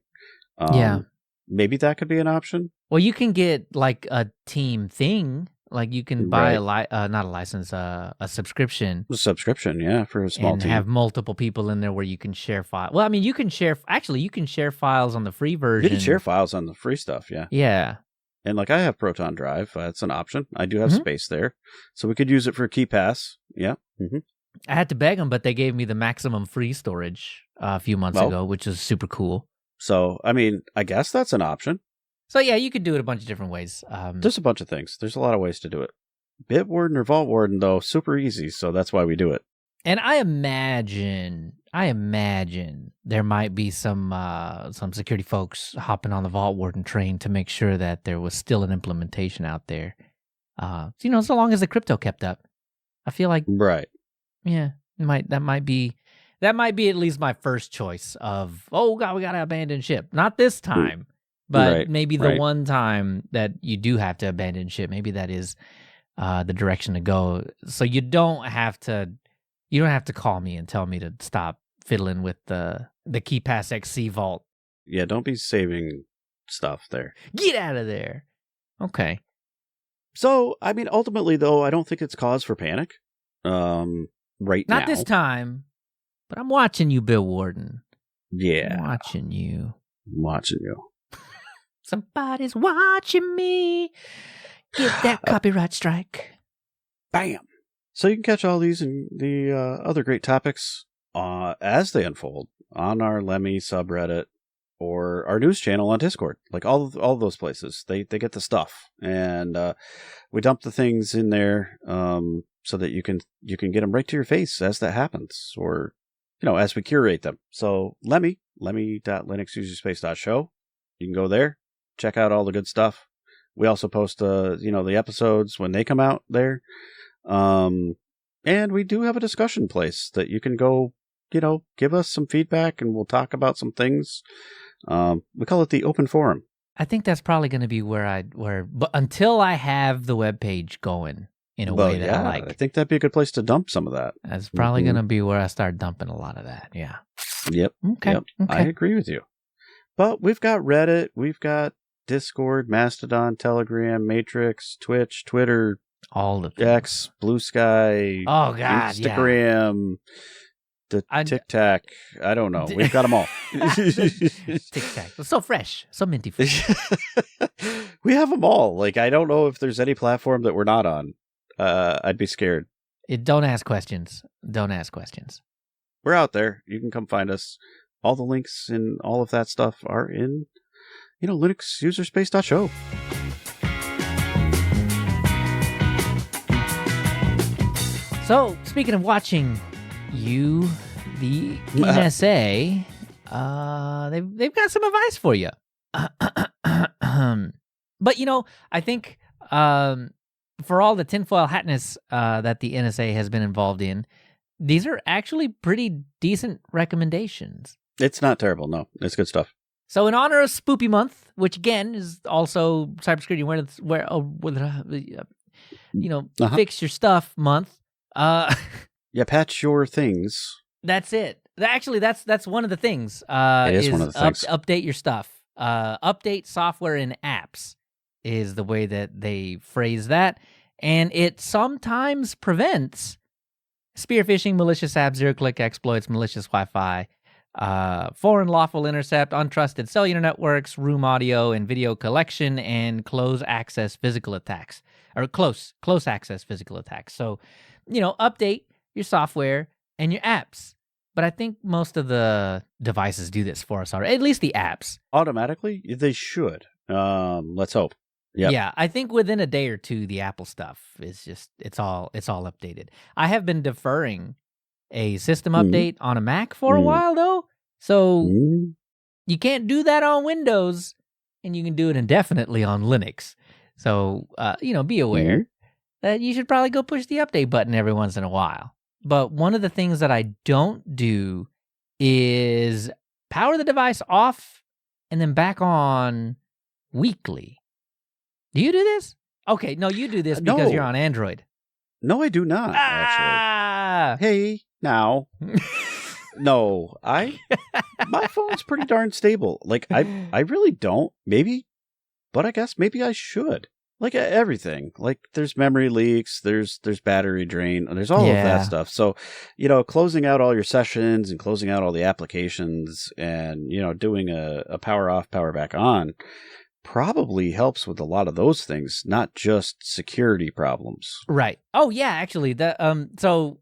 Speaker 2: Yeah.
Speaker 1: Maybe that could be an option.
Speaker 2: Well, you can get like a team thing. Like you can buy not a license, a subscription.
Speaker 1: A subscription, yeah, for a small team.
Speaker 2: And have multiple people in there where you can share files. Well, I mean, you can share files on the free version.
Speaker 1: You can share files on the free stuff, yeah.
Speaker 2: Yeah.
Speaker 1: And like I have Proton Drive, that's an option. I do have space there. So we could use it for KeyPass. Yeah. Mm-hmm.
Speaker 2: I had to beg them, but they gave me the maximum free storage a few months ago, which is super cool.
Speaker 1: So, I mean, I guess that's an option.
Speaker 2: So, yeah, you could do it a bunch of different ways.
Speaker 1: There's a bunch of things. There's a lot of ways to do it. Bitwarden or Vaultwarden, though, super easy. So that's why we do it.
Speaker 2: And I imagine there might be some security folks hopping on the Vaultwarden train to make sure that there was still an implementation out there. So long as the crypto kept up, I feel like
Speaker 1: right.
Speaker 2: Yeah, that might be at least my first choice of oh god, we gotta abandon ship. Not this time, but maybe the one time that you do have to abandon ship. Maybe that is the direction to go. So you don't have to call me and tell me to stop fiddling with the KeyPass XC vault.
Speaker 1: Yeah, don't be saving stuff there.
Speaker 2: Get out of there. Okay.
Speaker 1: So, I mean, ultimately, though, I don't think it's cause for panic. Right now.
Speaker 2: Not this time, but I'm watching you, Bitwarden.
Speaker 1: Yeah.
Speaker 2: I'm watching you. Somebody's watching me. Get that copyright strike.
Speaker 1: Bam. So you can catch all these and the other great topics as they unfold on our Lemmy subreddit or our news channel on Discord. Like all of those places, they get the stuff, and we dump the things in there so that you can get them right to your face as that happens, or as we curate them. So lemmy.linuxuserspace.show. You can go there, check out all the good stuff. We also post the episodes when they come out there. And we do have a discussion place that you can go, give us some feedback and we'll talk about some things. We call it the open forum.
Speaker 2: I think that's probably going to be but until I have the webpage going in a way that I like.
Speaker 1: I think that'd be a good place to dump some of that.
Speaker 2: That's probably going to be where I start dumping a lot of that. Yeah.
Speaker 1: Yep.
Speaker 2: Okay.
Speaker 1: Yep.
Speaker 2: Okay.
Speaker 1: I agree with you. But we've got Reddit, we've got Discord, Mastodon, Telegram, Matrix, Twitch, Twitter,
Speaker 2: all the things.
Speaker 1: X, Blue Sky,
Speaker 2: oh god,
Speaker 1: Instagram, Tic Tac. I don't know. We've got them all.
Speaker 2: Tic Tac. So fresh, so minty fresh.
Speaker 1: We have them all. Like I don't know if there's any platform that we're not on. I'd be scared.
Speaker 2: Don't ask questions. Don't ask questions.
Speaker 1: We're out there. You can come find us. All the links and all of that stuff are in, linuxuserspace.show.
Speaker 2: So, speaking of watching you, the NSA they've got some advice for you. But I think for all the tinfoil hatness that the NSA has been involved in, these are actually pretty decent recommendations.
Speaker 1: It's not terrible. No, it's good stuff.
Speaker 2: So in honor of Spoopy Month, which again is also cybersecurity fix your stuff month.
Speaker 1: Yeah, patch your things.
Speaker 2: That's it. Actually, that's one of the things.
Speaker 1: It is one of the things.
Speaker 2: Update your stuff. Update software and apps is the way that they phrase that. And it sometimes prevents spear phishing, malicious apps, zero-click exploits, malicious Wi-Fi, foreign lawful intercept, untrusted cellular networks, room audio and video collection, and close access physical attacks. Or close access physical attacks. So, update your software and your apps. But I think most of the devices do this for us already, at least the apps.
Speaker 1: Automatically? They should. Let's hope. Yep.
Speaker 2: Yeah, I think within a day or two, the Apple stuff is just, it's all updated. I have been deferring a system update on a Mac for a while, though. So you can't do that on Windows, and you can do it indefinitely on Linux. So, be aware that you should probably go push the update button every once in a while. But one of the things that I don't do is power the device off and then back on weekly. Do you do this? Okay, no, you do this because you're on Android.
Speaker 1: No, I do not, actually. Hey, now. No, my phone's pretty darn stable. Like, I really don't. Maybe, but I guess maybe I should. Like everything, like there's memory leaks, there's battery drain, there's all of that stuff. So, closing out all your sessions and closing out all the applications and, doing a power off, power back on probably helps with a lot of those things, not just security problems.
Speaker 2: Right. Oh yeah, actually so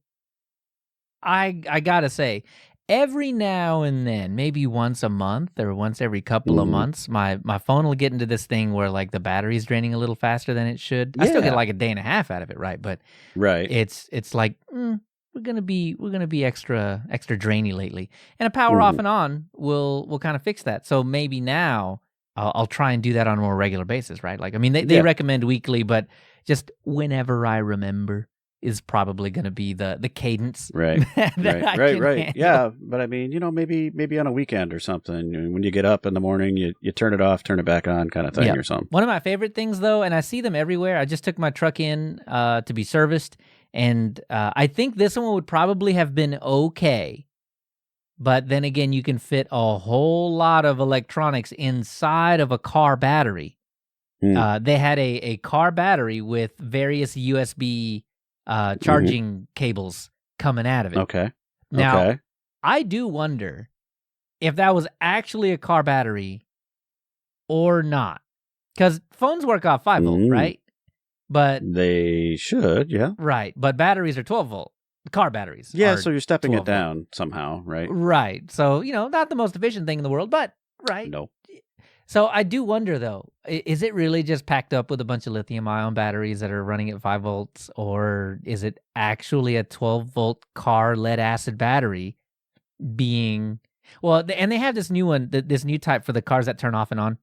Speaker 2: I gotta say, every now and then, maybe once a month or once every couple of months, my phone will get into this thing where like the battery's draining a little faster than it should. I still get like a day and a half out of it, right? But it's like we're gonna be extra drainy lately, and a power off and on will kind of fix that. So maybe now I'll try and do that on a more regular basis, right? Like, I mean, they recommend weekly, but just whenever I remember is probably going to be the cadence.
Speaker 1: Right. Right. Yeah. But I mean, maybe on a weekend or something, when you get up in the morning, you turn it off, turn it back on kind of thing or something.
Speaker 2: One of my favorite things though, and I see them everywhere. I just took my truck in to be serviced, and I think this one would probably have been okay. But then again, you can fit a whole lot of electronics inside of a car battery. They had a car battery with various USB charging cables coming out of it.
Speaker 1: Okay.
Speaker 2: Now, I do wonder if that was actually a car battery or not. Because phones work off 5 volt, right? But
Speaker 1: they should, yeah.
Speaker 2: Right. But batteries are 12 volt. Car batteries.
Speaker 1: Yeah, so you're stepping it down somehow, right?
Speaker 2: Right. So, not the most efficient thing in the world, but right.
Speaker 1: No.
Speaker 2: So I do wonder, though, is it really just packed up with a bunch of lithium-ion batteries that are running at 5 volts, or is it actually a 12-volt car lead-acid battery being... Well, and they have this new one, this new type for the cars that turn off and on.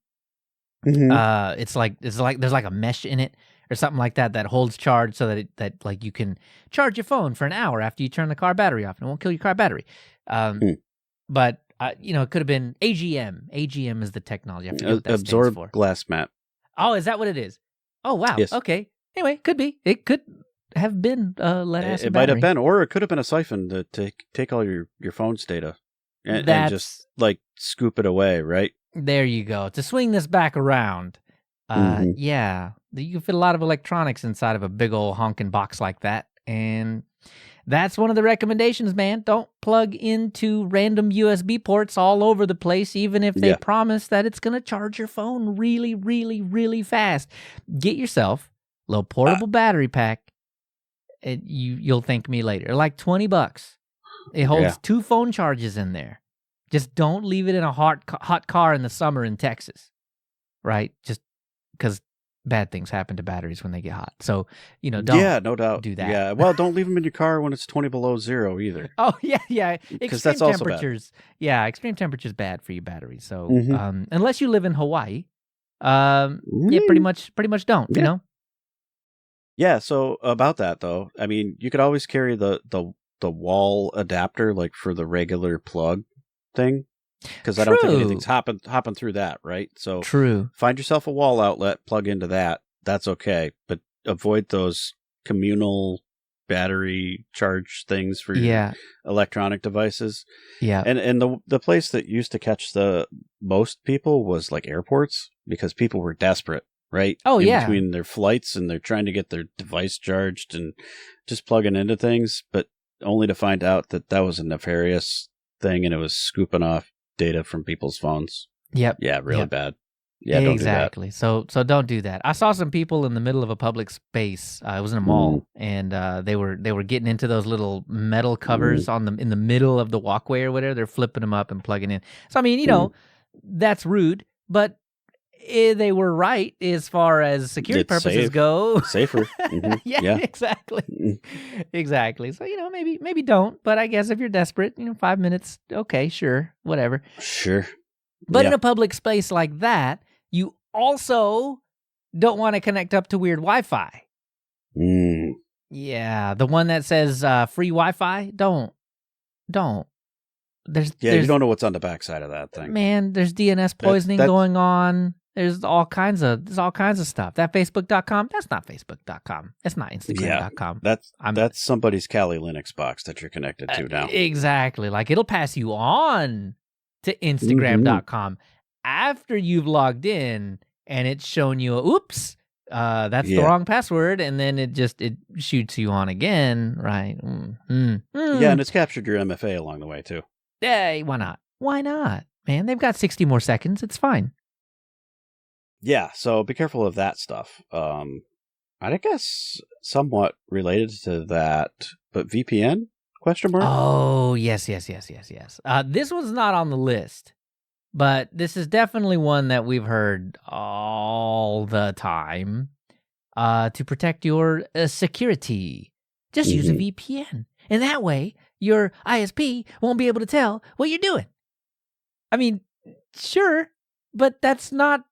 Speaker 2: It's like there's like a mesh in it or something like that holds charge so that like you can charge your phone for an hour after you turn the car battery off and it won't kill your car battery. But it could have been AGM. AGM is the technology. I forget what that stands for.
Speaker 1: Glass mat.
Speaker 2: Oh, is that what it is? Oh, wow.
Speaker 1: Yes.
Speaker 2: Okay. Anyway, could be. It could have been lead acid
Speaker 1: It might have been, or it could have been a siphon to take all your phone's data and just like scoop it away, right?
Speaker 2: There you go. To swing this back around, yeah, you can fit a lot of electronics inside of a big old honking box like that, and that's one of the recommendations, man. Don't plug into random USB ports all over the place, even if they promise that it's going to charge your phone really, really, really fast. Get yourself a little portable battery pack, and you'll thank me later. Like $20. It holds 2 phone charges in there. Just don't leave it in a hot car in the summer in Texas, right? Just because bad things happen to batteries when they get hot. So, don't
Speaker 1: no doubt.
Speaker 2: do that.
Speaker 1: Yeah, well, don't leave them in your car when it's 20 below zero either.
Speaker 2: Oh, yeah.
Speaker 1: Because that's also bad.
Speaker 2: Yeah, extreme temperatures bad for your batteries. So,
Speaker 1: Mhm.
Speaker 2: unless you live in Hawaii, pretty much don't,
Speaker 1: Yeah, so about that though, I mean, you could always carry the wall adapter like for the regular plug thing, because I don't think anything's hopping through that, right? So
Speaker 2: True.
Speaker 1: Find yourself a wall outlet, plug into that. That's okay, but avoid those communal battery charge things for your electronic devices.
Speaker 2: Yeah.
Speaker 1: And the place that used to catch the most people was like airports, because people were desperate. Right?
Speaker 2: Oh,
Speaker 1: in
Speaker 2: yeah.
Speaker 1: Between their flights, and they're trying to get their device charged and just plugging into things, but only to find out that was a nefarious thing, and it was scooping off data from people's phones.
Speaker 2: Yep.
Speaker 1: Yeah, really bad. Yeah,
Speaker 2: exactly.
Speaker 1: Don't do that.
Speaker 2: So don't do that. I saw some people in the middle of a public space. It was in a mall, and they were getting into those little metal covers in the middle of the walkway or whatever. They're flipping them up and plugging in. So I mean, that's rude, but they were right as far as security purposes go.
Speaker 1: Safer.
Speaker 2: Yeah, exactly. Exactly. So, maybe don't. But I guess if you're desperate, 5 minutes, okay, sure, whatever.
Speaker 1: Sure.
Speaker 2: But in a public space like that, you also don't want to connect up to weird Wi-Fi. Yeah, the one that says free Wi-Fi, don't. There's
Speaker 1: you don't know what's on the backside of that thing.
Speaker 2: Man, there's DNS poisoning going on. There's all kinds of stuff. That Facebook.com, that's not Facebook.com. That's not Instagram.com.
Speaker 1: That's somebody's Kali Linux box that you're connected to now.
Speaker 2: Exactly. Like, it'll pass you on to Instagram.com after you've logged in, and it's shown you oops, that's the wrong password, and then it shoots you on again, right?
Speaker 1: Yeah, and it's captured your MFA along the way too.
Speaker 2: Hey, why not? Why not? Man, they've got 60 more seconds. It's fine.
Speaker 1: Yeah, so be careful of that stuff. I guess somewhat related to that, but VPN? ?
Speaker 2: Oh, yes. This one's not on the list, but this is definitely one that we've heard all the time. To protect your security, just use a VPN. And that way, your ISP won't be able to tell what you're doing. I mean, sure, but that's not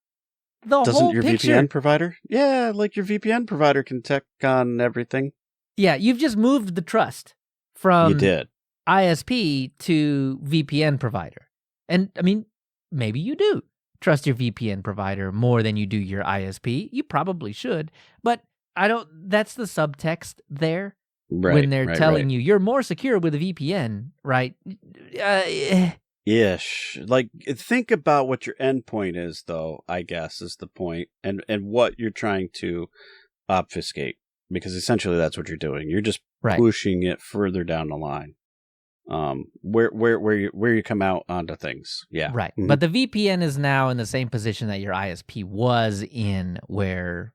Speaker 2: the whole
Speaker 1: your
Speaker 2: picture.
Speaker 1: VPN provider? Yeah, like your VPN provider can check on everything.
Speaker 2: Yeah, you've just moved the trust from
Speaker 1: you did.
Speaker 2: ISP to VPN provider. And I mean, maybe you do trust your VPN provider more than you do your ISP. You probably should, but that's the subtext there.
Speaker 1: Right,
Speaker 2: when they're telling you you're more secure with a VPN, right?
Speaker 1: Ish. Like, think about what your endpoint is, though, I guess, is the point, and what you're trying to obfuscate, because essentially that's what you're doing. You're just pushing it further down the line. Where you come out onto things. Yeah.
Speaker 2: Right. But the VPN is now in the same position that your ISP was in, where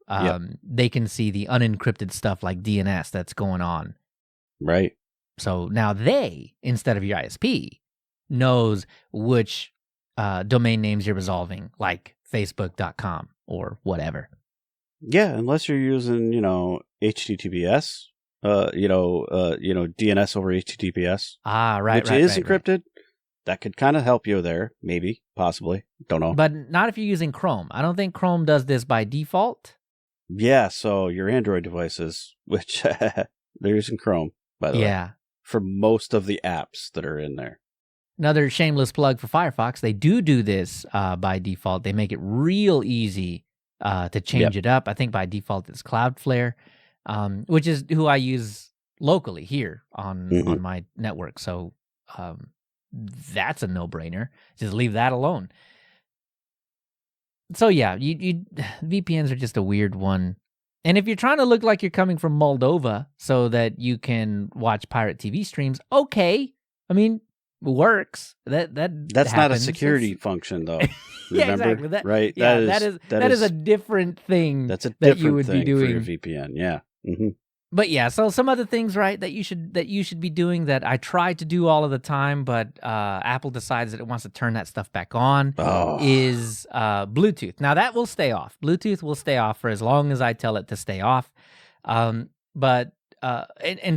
Speaker 2: they can see the unencrypted stuff like DNS that's going on.
Speaker 1: Right.
Speaker 2: So now they, instead of your ISP, knows which domain names you're resolving, like Facebook.com or whatever.
Speaker 1: Yeah, unless you're using, HTTPS. DNS over HTTPS. Which is encrypted. That could kind of help you there, maybe, possibly. Don't know.
Speaker 2: But not if you're using Chrome. I don't think Chrome does this by default.
Speaker 1: Yeah, so your Android devices, which they're using Chrome, by the way. For most of the apps that are in there.
Speaker 2: Another shameless plug for Firefox. They do this by default. They make it real easy to change it up. I think by default it's Cloudflare. Which is who I use locally here on my network. So that's a no-brainer. Just leave that alone. So yeah, you VPNs are just a weird one. And if you're trying to look like you're coming from Moldova so that you can watch pirate TV streams, okay. I mean, it works. That's
Speaker 1: happens. Not a security function, though.
Speaker 2: Yeah, exactly.
Speaker 1: Right?
Speaker 2: Yeah, that is a different thing.
Speaker 1: That's a
Speaker 2: that
Speaker 1: different
Speaker 2: you would
Speaker 1: thing
Speaker 2: be doing
Speaker 1: for your VPN. Yeah.
Speaker 2: But yeah, so some other things, right, that you should be doing that I try to do all of the time, but Apple decides that it wants to turn that stuff back on is Bluetooth. Now that will stay off. Bluetooth will stay off for as long as I tell it to stay off. But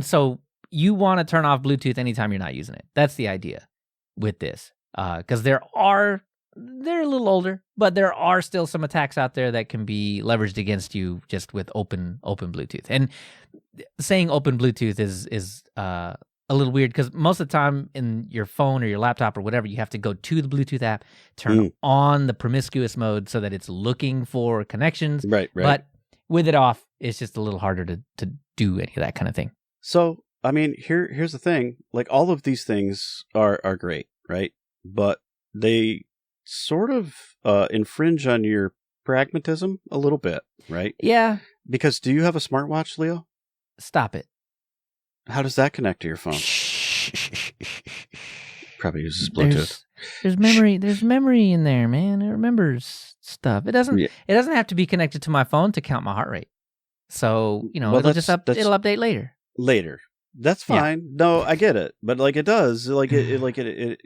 Speaker 2: so you want to turn off Bluetooth anytime you're not using it. That's the idea with this, because they're a little older, but there are still some attacks out there that can be leveraged against you just with open Bluetooth. And saying open Bluetooth is a little weird because most of the time in your phone or your laptop or whatever, you have to go to the Bluetooth app, turn on the promiscuous mode so that it's looking for connections.
Speaker 1: Right.
Speaker 2: But with it off, it's just a little harder to do any of that kind of thing.
Speaker 1: So, I mean, here's the thing. Like, all of these things are great, right? But they sort of infringe on your pragmatism a little bit, right?
Speaker 2: Yeah.
Speaker 1: Because do you have a smartwatch, Leo?
Speaker 2: Stop it.
Speaker 1: How does that connect to your phone? Probably uses Bluetooth.
Speaker 2: There's memory in there, man. It remembers stuff. It doesn't have to be connected to my phone to count my heart rate. So, it'll update later.
Speaker 1: Later. That's fine. Yeah. No, I get it. But like it does, like it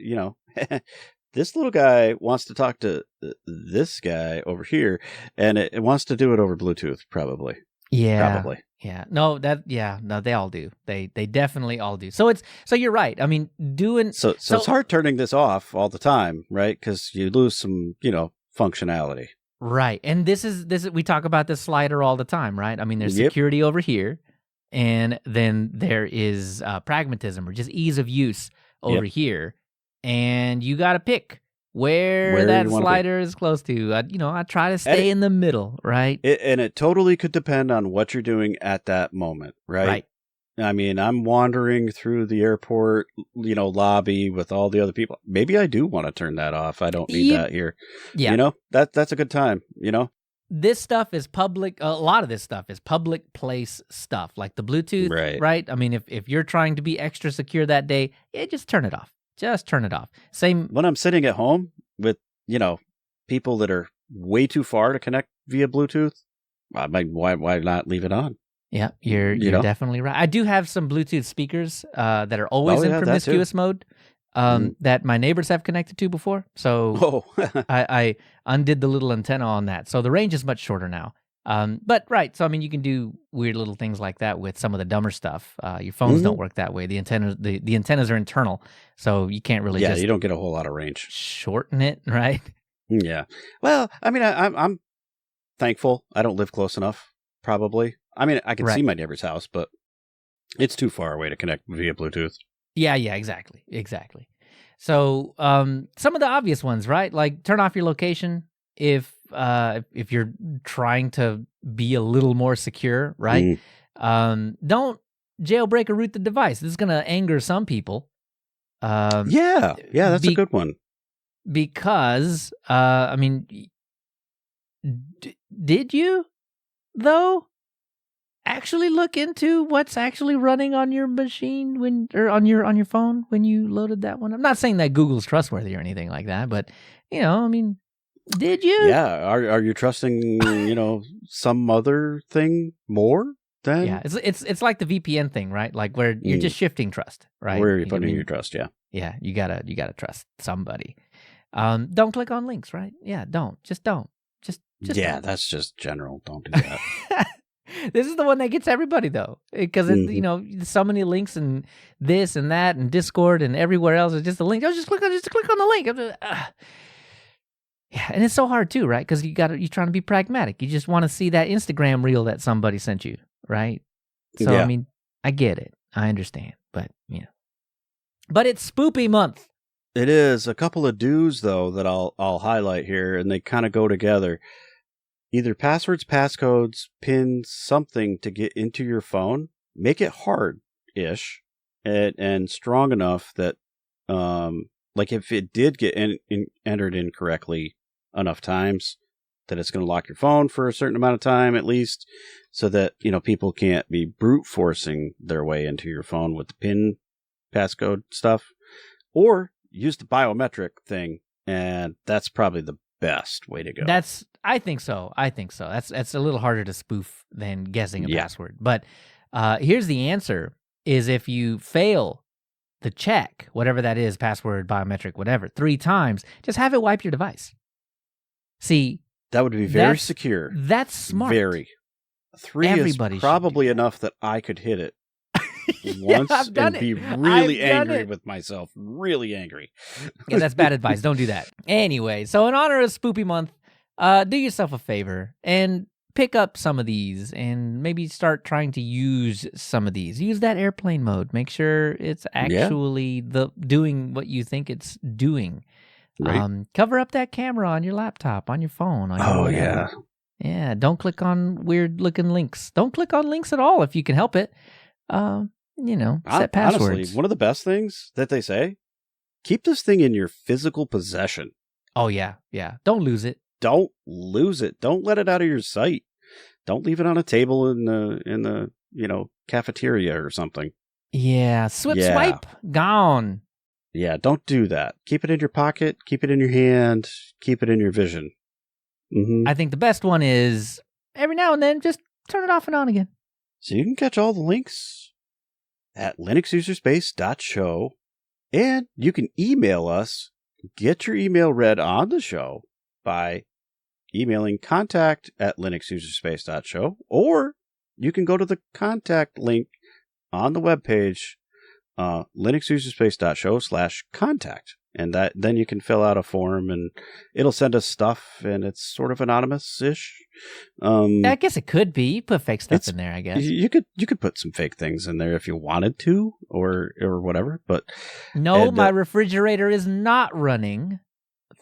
Speaker 1: this little guy wants to talk to this guy over here, and it wants to do it over Bluetooth, probably.
Speaker 2: Yeah.
Speaker 1: Probably.
Speaker 2: Yeah. No, they all do. They definitely all do. So you're right. I mean, So
Speaker 1: it's hard turning this off all the time, right? Because you lose some, functionality.
Speaker 2: Right. And this is we talk about this slider all the time, right? I mean, there's security over here, and then there is pragmatism or just ease of use over here. And you got to pick where that slider is close to. I try to stay in the middle, right?
Speaker 1: And it totally could depend on what you're doing at that moment, right?
Speaker 2: Right.
Speaker 1: I mean, I'm wandering through the airport, lobby with all the other people. Maybe I do want to turn that off. I don't need that here.
Speaker 2: Yeah.
Speaker 1: That's a good time,
Speaker 2: This stuff is public. A lot of this stuff is public place stuff, like the Bluetooth, right? I mean, if you're trying to be extra secure that day, just turn it off. Just turn it off. Same
Speaker 1: when I'm sitting at home with, people that are way too far to connect via Bluetooth. Why not leave it on?
Speaker 2: Yeah, you're definitely right. I do have some Bluetooth speakers that are always in promiscuous mode that my neighbors have connected to before. So I undid the little antenna on that. So the range is much shorter now. But right, so I mean, you can do weird little things like that with some of the dumber stuff. Your phones don't work that way. The antennas are internal, so you can't really
Speaker 1: you don't get a whole lot of range.
Speaker 2: Shorten it, right?
Speaker 1: Yeah. Well, I mean, I'm thankful I don't live close enough. Probably. I mean, I can see my neighbor's house, but it's too far away to connect via Bluetooth.
Speaker 2: Yeah, exactly. So some of the obvious ones, right? Like turn off your location if you're trying to be a little more secure, right? Don't jailbreak or root the device. This is going to anger some people.
Speaker 1: Yeah, that's a good one.
Speaker 2: Because, I mean, did you, though, actually look into what's actually running on your machine on your phone when you loaded that one? I'm not saying that Google's trustworthy or anything like that, but, I mean, did you?
Speaker 1: Yeah. Are you trusting, some other thing more than?
Speaker 2: Yeah. It's like the VPN thing, right? Like where you're just shifting trust, right?
Speaker 1: Where are you putting your trust? Yeah.
Speaker 2: Yeah. You gotta trust somebody. Don't click on links, right? Yeah. Just don't. Just
Speaker 1: yeah.
Speaker 2: don't.
Speaker 1: That's just general. Don't do that.
Speaker 2: This is the one that gets everybody though, because so many links and this and that and Discord and everywhere else is just a link. Just click on the link. Yeah, and it's so hard too, right? Because you're trying to be pragmatic. You just want to see that Instagram reel that somebody sent you, right? So I mean, I get it, I understand, but but it's spoopy month.
Speaker 1: It is. A couple of do's though that I'll highlight here, and they kind of go together. Either passwords, passcodes, pins, something to get into your phone. Make it hard-ish and strong enough that, like if it did get entered incorrectly enough times, that it's going to lock your phone for a certain amount of time at least, so that people can't be brute forcing their way into your phone with the pin passcode stuff, or use the biometric thing, and that's probably the best way to go.
Speaker 2: I think so. That's a little harder to spoof than guessing a password, but Here's the answer, is if you fail the check, whatever that is, password, biometric, whatever, 3 times, just have it wipe your device. See,
Speaker 1: that would be very secure.
Speaker 2: That's smart.
Speaker 1: Very. 3
Speaker 2: Everybody
Speaker 1: is probably enough that I could hit it once and be really angry with myself. Really angry.
Speaker 2: Yeah, that's bad advice. Don't do that. Anyway, so in honor of Spoopy Month, do yourself a favor and pick up some of these and maybe start trying to use some of these. Use that airplane mode. Make sure it's actually doing what you think it's doing. Right. Cover up that camera on your laptop, on your phone. On your whatever. Yeah, don't click on weird-looking links. Don't click on links at all if you can help it. Set passwords.
Speaker 1: Honestly, one of the best things that they say, keep this thing in your physical possession.
Speaker 2: Oh, yeah. Don't lose it.
Speaker 1: Don't lose it. Don't let it out of your sight. Don't leave it on a table in the cafeteria or something.
Speaker 2: Yeah, swipe, gone.
Speaker 1: Yeah, don't do that. Keep it in your pocket, keep it in your hand, keep it in your vision. Mm-hmm.
Speaker 2: I think the best one is every now and then just turn it off and on again.
Speaker 1: So you can catch all the links at linuxuserspace.show, and you can email us, get your email read on the show by emailing contact@linuxuserspace.show, or you can go to the contact link on the webpage, linuxuserspace.show/contact. And then you can fill out a form and it'll send us stuff, and it's sort of anonymous-ish.
Speaker 2: I guess it could be. You put fake stuff in there, I guess.
Speaker 1: You could put some fake things in there if you wanted to or whatever. But
Speaker 2: no, my refrigerator is not running.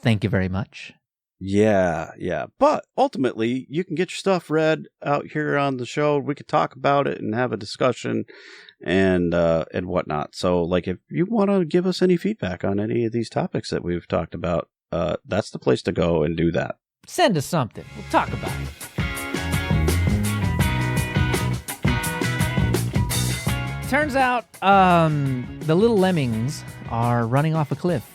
Speaker 2: Thank you very much.
Speaker 1: Yeah. But ultimately, you can get your stuff read out here on the show. We could talk about it and have a discussion and whatnot. So, like, if you want to give us any feedback on any of these topics that we've talked about, that's the place to go and do that.
Speaker 2: Send us something. We'll talk about it. Turns out, the little lemmings are running off a cliff.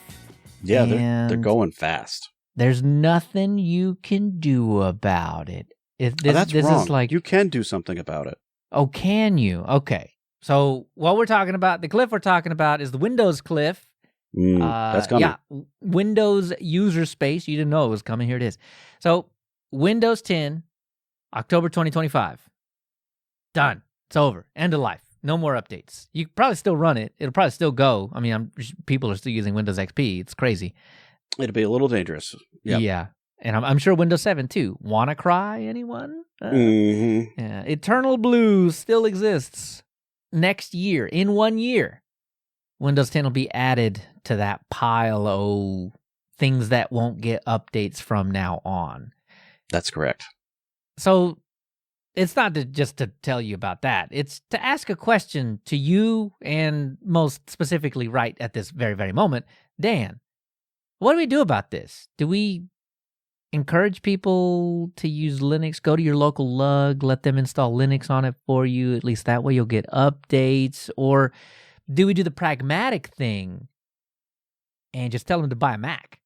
Speaker 1: Yeah, they're going fast.
Speaker 2: There's nothing you can do about it.
Speaker 1: That's wrong. Is like, you can do something about it.
Speaker 2: Oh, can you? Okay. So what we're talking about, the cliff we're talking about is the Windows cliff.
Speaker 1: That's coming.
Speaker 2: Yeah, Windows user space. You didn't know it was coming. Here it is. So Windows 10, October 2025. Done. It's over. End of life. No more updates. You can probably still run it. It'll probably still go. I mean, people are still using Windows XP. It's crazy.
Speaker 1: It'll be a little dangerous. Yep.
Speaker 2: Yeah. And I'm sure Windows 7 too. Wanna cry, anyone?
Speaker 1: Mm-hmm.
Speaker 2: Yeah. Eternal Blue still exists. Next year, in 1 year, Windows 10 will be added to that pile of things that won't get updates from now on.
Speaker 1: That's correct.
Speaker 2: So it's not just to tell you about that. It's to ask a question to you, and most specifically right at this very, very moment, Dan. What do we do about this? Do we encourage people to use Linux? Go to your local lug, let them install Linux on it for you. At least that way you'll get updates. Or do we do the pragmatic thing and just tell them to buy a Mac?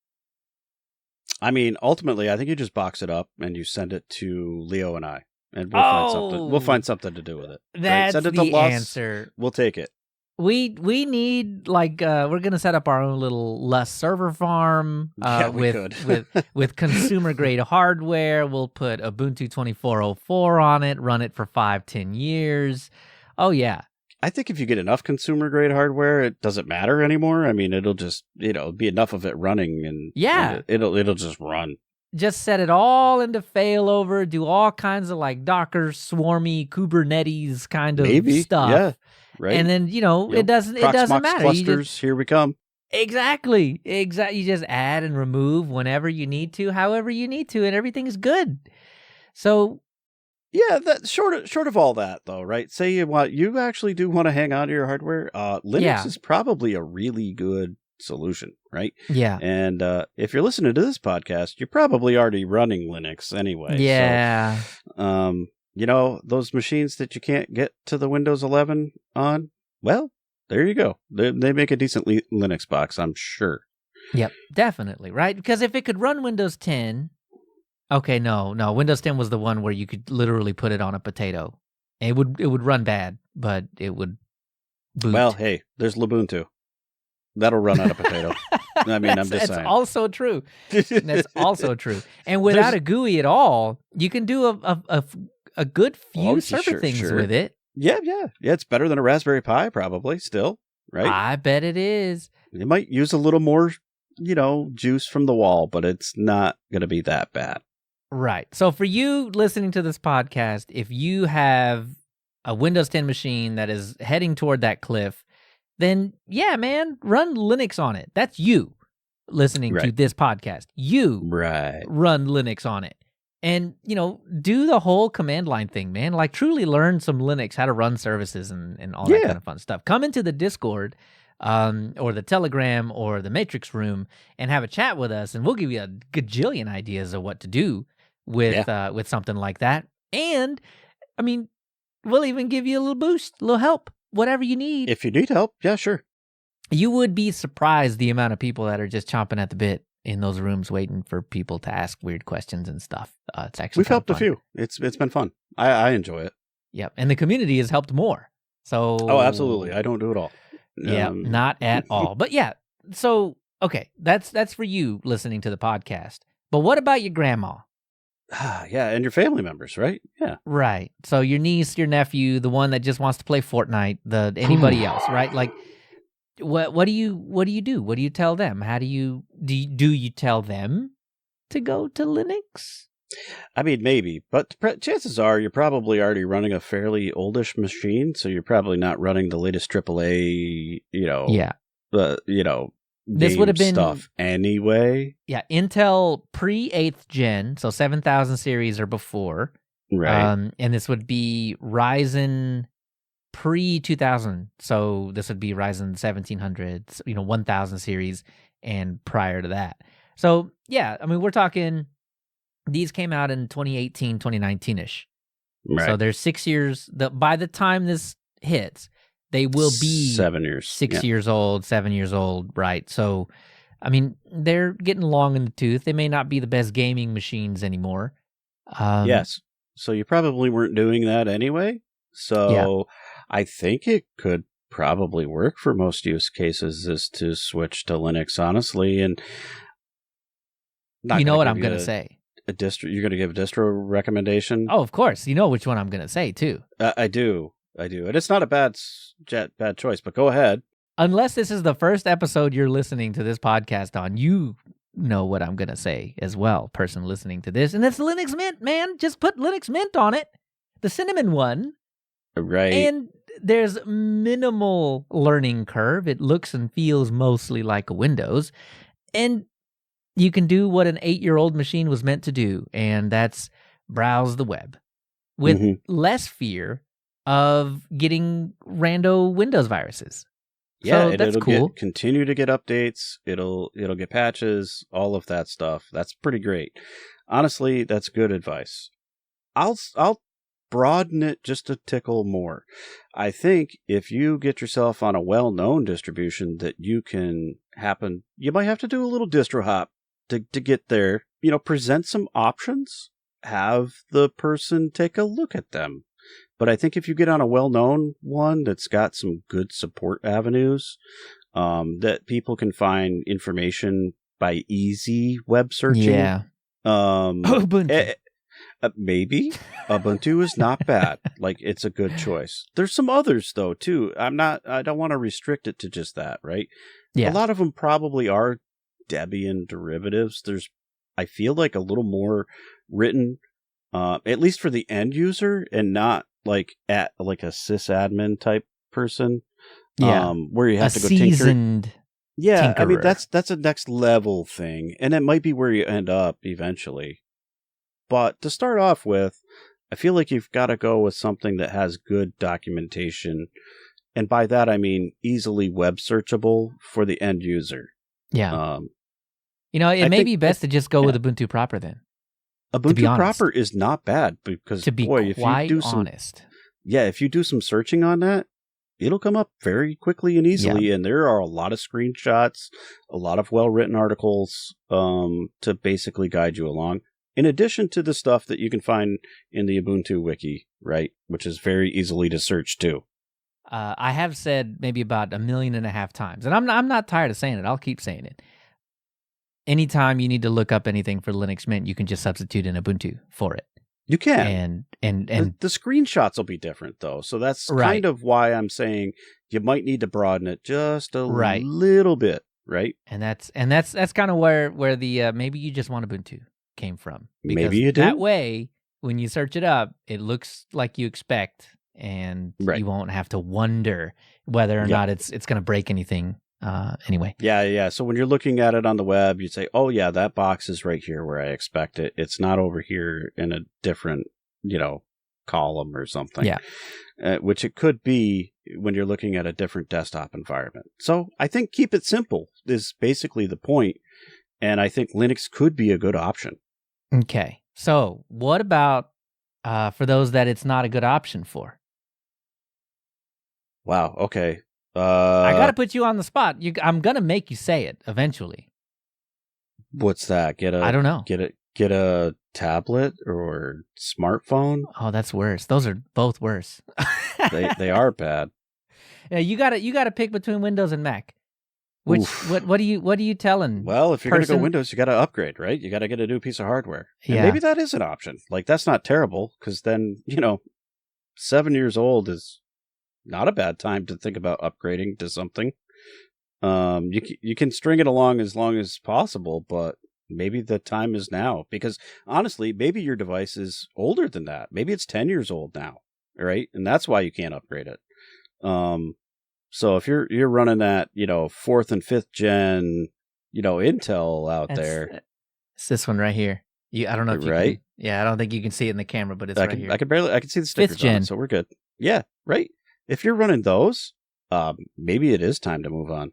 Speaker 1: I mean, ultimately, I think you just box it up and you send it to Leo and I, and we'll find something. We'll find something to do with it.
Speaker 2: That's
Speaker 1: Send it
Speaker 2: the
Speaker 1: to Lus,
Speaker 2: answer.
Speaker 1: We'll take it.
Speaker 2: We need, like, we're going to set up our own little Lus server farm with consumer grade hardware. We'll put Ubuntu 24.04 on it, run it for 5-10 years. Oh, yeah.
Speaker 1: I think if you get enough consumer grade hardware, it doesn't matter anymore. I mean, it'll just, be enough of it running, and it'll just run.
Speaker 2: Just set it all into failover, do all kinds of like Docker, Swarmy, Kubernetes kind of stuff.
Speaker 1: Yeah. Right.
Speaker 2: And then, it doesn't matter.
Speaker 1: Clusters, here we come.
Speaker 2: Exactly. You just add and remove whenever you need to, however you need to, and everything is good. So,
Speaker 1: yeah, that short of all that though, right? Say you actually do want to hang on to your hardware. Linux is probably a really good solution, right?
Speaker 2: Yeah.
Speaker 1: And if you're listening to this podcast, you're probably already running Linux anyway.
Speaker 2: Yeah.
Speaker 1: So, those machines that you can't get to the Windows 11 on, well, there you go. They make a decent Linux box, I'm sure.
Speaker 2: Yep, definitely, right? Because if it could run Windows 10, okay, no, Windows 10 was the one where you could literally put it on a potato It would run bad, but it would boot.
Speaker 1: Well, hey, there's Lubuntu. That'll run out of potato. I mean, I'm just saying.
Speaker 2: That's also true. That's also true. And without a GUI at all, you can do a good few server things with it.
Speaker 1: Yeah. It's better than a Raspberry Pi, probably, still, right?
Speaker 2: I bet it is.
Speaker 1: It might use a little more, juice from the wall, but it's not going to be that bad.
Speaker 2: Right. So for you listening to this podcast, if you have a Windows 10 machine that is heading toward that cliff, then yeah, man, run Linux on it. That's you listening to this podcast. You run Linux on it. And, do the whole command line thing, man. Like, truly learn some Linux, how to run services and all that kind of fun stuff. Come into the Discord or the Telegram or the Matrix room and have a chat with us, and we'll give you a gajillion ideas of what to do with something like that. And, I mean, we'll even give you a little boost, a little help, whatever you need.
Speaker 1: If you need help, yeah, sure.
Speaker 2: You would be surprised the amount of people that are just chomping at the bit in those rooms waiting for people to ask weird questions and stuff. It's actually
Speaker 1: we've helped a few. It's been fun. I enjoy it.
Speaker 2: Yep, and the community has helped more. So
Speaker 1: absolutely. I don't do it all.
Speaker 2: Yeah, not at all. But yeah, so okay, that's for you listening to the podcast. But what about your grandma?
Speaker 1: Yeah, and your family members, right? Yeah,
Speaker 2: right. So your niece, your nephew, the one that just wants to play Fortnite, anybody else, right? Like. What do you do? What do you tell them? How do you tell them to go to Linux?
Speaker 1: I mean, maybe, but chances are you're probably already running a fairly oldish machine, so you're probably not running the latest AAA,
Speaker 2: this would have been
Speaker 1: stuff anyway.
Speaker 2: Yeah, Intel pre-8th gen, so 7000 series or before.
Speaker 1: Right.
Speaker 2: And this would be Ryzen pre-2000, so this would be Ryzen 1700, 1000 series and prior to that. So, yeah, I mean, we're talking, these came out in 2018, 2019-ish.
Speaker 1: Right.
Speaker 2: So there's 6 years, by the time this hits, they will be
Speaker 1: 7 years.
Speaker 2: 6 years old, 7 years old, right? So, I mean, they're getting long in the tooth. They may not be the best gaming machines anymore.
Speaker 1: Yes. So you probably weren't doing that anyway. So I think it could probably work for most use cases is to switch to Linux, honestly. And
Speaker 2: you know what I'm going to say.
Speaker 1: You're going to give a distro recommendation?
Speaker 2: Oh, of course. You know which one I'm going to say, too.
Speaker 1: I do. And it's not a bad choice, but go ahead.
Speaker 2: Unless this is the first episode you're listening to this podcast on, you know what I'm going to say as well, person listening to this. And it's Linux Mint, man. Just put Linux Mint on it. The cinnamon one.
Speaker 1: Right.
Speaker 2: And there's minimal learning curve. It looks and feels mostly like a Windows. And you can do what an 8-year-old machine was meant to do, and that's browse the web with less fear of getting rando Windows viruses.
Speaker 1: Yeah,
Speaker 2: so that's cool.
Speaker 1: Continue to get updates. It'll get patches, all of that stuff. That's pretty great. Honestly, that's good advice. I'll broaden it just a tickle more. I think if you get yourself on a well-known distribution that you might have to do a little distro hop to get there. Present some options, have the person take a look at them. But I think if you get on a well-known one that's got some good support avenues, that people can find information by easy web searching.
Speaker 2: Yeah.
Speaker 1: Maybe Ubuntu is not bad. Like, it's a good choice. There's some others though too. I don't want to restrict it to just that, right?
Speaker 2: Yeah.
Speaker 1: A lot of them probably are Debian derivatives. I feel like a little more written, at least for the end user, and not like a sysadmin type person.
Speaker 2: Yeah.
Speaker 1: Where you have to go
Speaker 2: seasoned
Speaker 1: tinker. Yeah,
Speaker 2: tinkerer.
Speaker 1: I mean that's a next level thing, and it might be where you end up eventually. But to start off with, I feel like you've got to go with something that has good documentation. And by that, I mean easily web searchable for the end user.
Speaker 2: Yeah. It may be best to just go with Ubuntu proper then.
Speaker 1: Ubuntu proper is not bad because,
Speaker 2: if
Speaker 1: you do some searching on that, it'll come up very quickly and easily. Yeah. And there are a lot of screenshots, a lot of well-written articles to basically guide you along. in addition to the stuff that you can find in the Ubuntu wiki, right, which is very easily to search too.
Speaker 2: I have said maybe about 1.5 million times, and I'm not tired of saying it. I'll keep saying it. Anytime you need to look up anything for Linux Mint, you can just substitute in Ubuntu for it.
Speaker 1: You can.
Speaker 2: And
Speaker 1: the screenshots will be different, though. So that's
Speaker 2: right.
Speaker 1: kind of why I'm saying you might need to broaden it just a little bit, right?
Speaker 2: And that's kind of where the maybe you just want Ubuntu came from. Because
Speaker 1: maybe you do.
Speaker 2: That way, when you search it up, it looks like you expect, and you won't have to wonder whether or not it's going to break anything. Anyway.
Speaker 1: Yeah. So when you're looking at it on the web, you say, oh, yeah, that box is right here where I expect it. It's not over here in a different, column or something.
Speaker 2: Yeah.
Speaker 1: Which it could be when you're looking at a different desktop environment. So I think keep it simple is basically the point. And I think Linux could be a good option.
Speaker 2: Okay. So what about for those that it's not a good option for?
Speaker 1: Wow. Okay.
Speaker 2: I got to put you on the spot. I'm going to make you say it eventually.
Speaker 1: What's that?
Speaker 2: I don't know.
Speaker 1: Get a tablet or smartphone?
Speaker 2: Oh, that's worse. Those are both worse.
Speaker 1: they are bad.
Speaker 2: Yeah, you got to pick between Windows and Mac. Which what are you telling?
Speaker 1: Well, if you're going to go Windows, you got to upgrade, right? You got to get a new piece of hardware. And maybe that is an option. Like that's not terrible because then, 7 years old is not a bad time to think about upgrading to something. You can string it along as possible, but maybe the time is now. Because honestly, maybe your device is older than that. Maybe it's 10 years old now, right? And that's why you can't upgrade it. So if you're running that, 4th and 5th gen, Intel out there,
Speaker 2: it's this one right here. I don't know if you can, I don't think you can see it in the camera, but it's right here.
Speaker 1: I can see the stickers
Speaker 2: 5th gen.
Speaker 1: on it, so we're good. Yeah, right. If you're running those, maybe it is time to move on.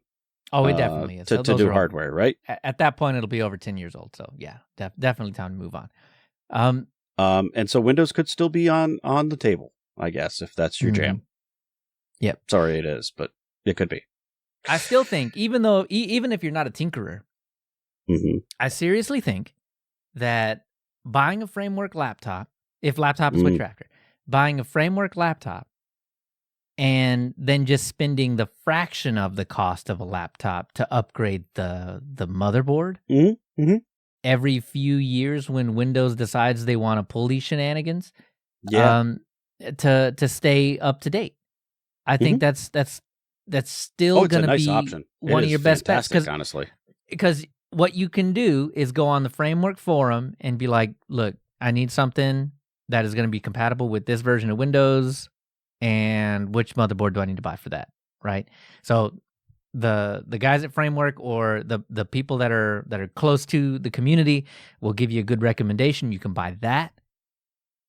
Speaker 2: Oh, it definitely is.
Speaker 1: To do hardware, right?
Speaker 2: At that point, it'll be over 10 years old. So yeah, definitely time to move on.
Speaker 1: And so Windows could still be on the table, I guess, if that's your jam.
Speaker 2: Yep.
Speaker 1: Sorry, it is, but it could be.
Speaker 2: I still think, even if you're not a tinkerer, I seriously think that buying a framework laptop, if laptop is what you're after, buying a framework laptop and then just spending the fraction of the cost of a laptop to upgrade the motherboard every few years when Windows decides they want to pull these shenanigans to stay up to date. I think that's still going to be
Speaker 1: option.
Speaker 2: One of your best bets.
Speaker 1: Honestly.
Speaker 2: Because what you can do is go on the framework forum and be like, look, I need something that is going to be compatible with this version of Windows, and which motherboard do I need to buy for that, right? So the guys at Framework or the people that are close to the community will give you a good recommendation. You can buy that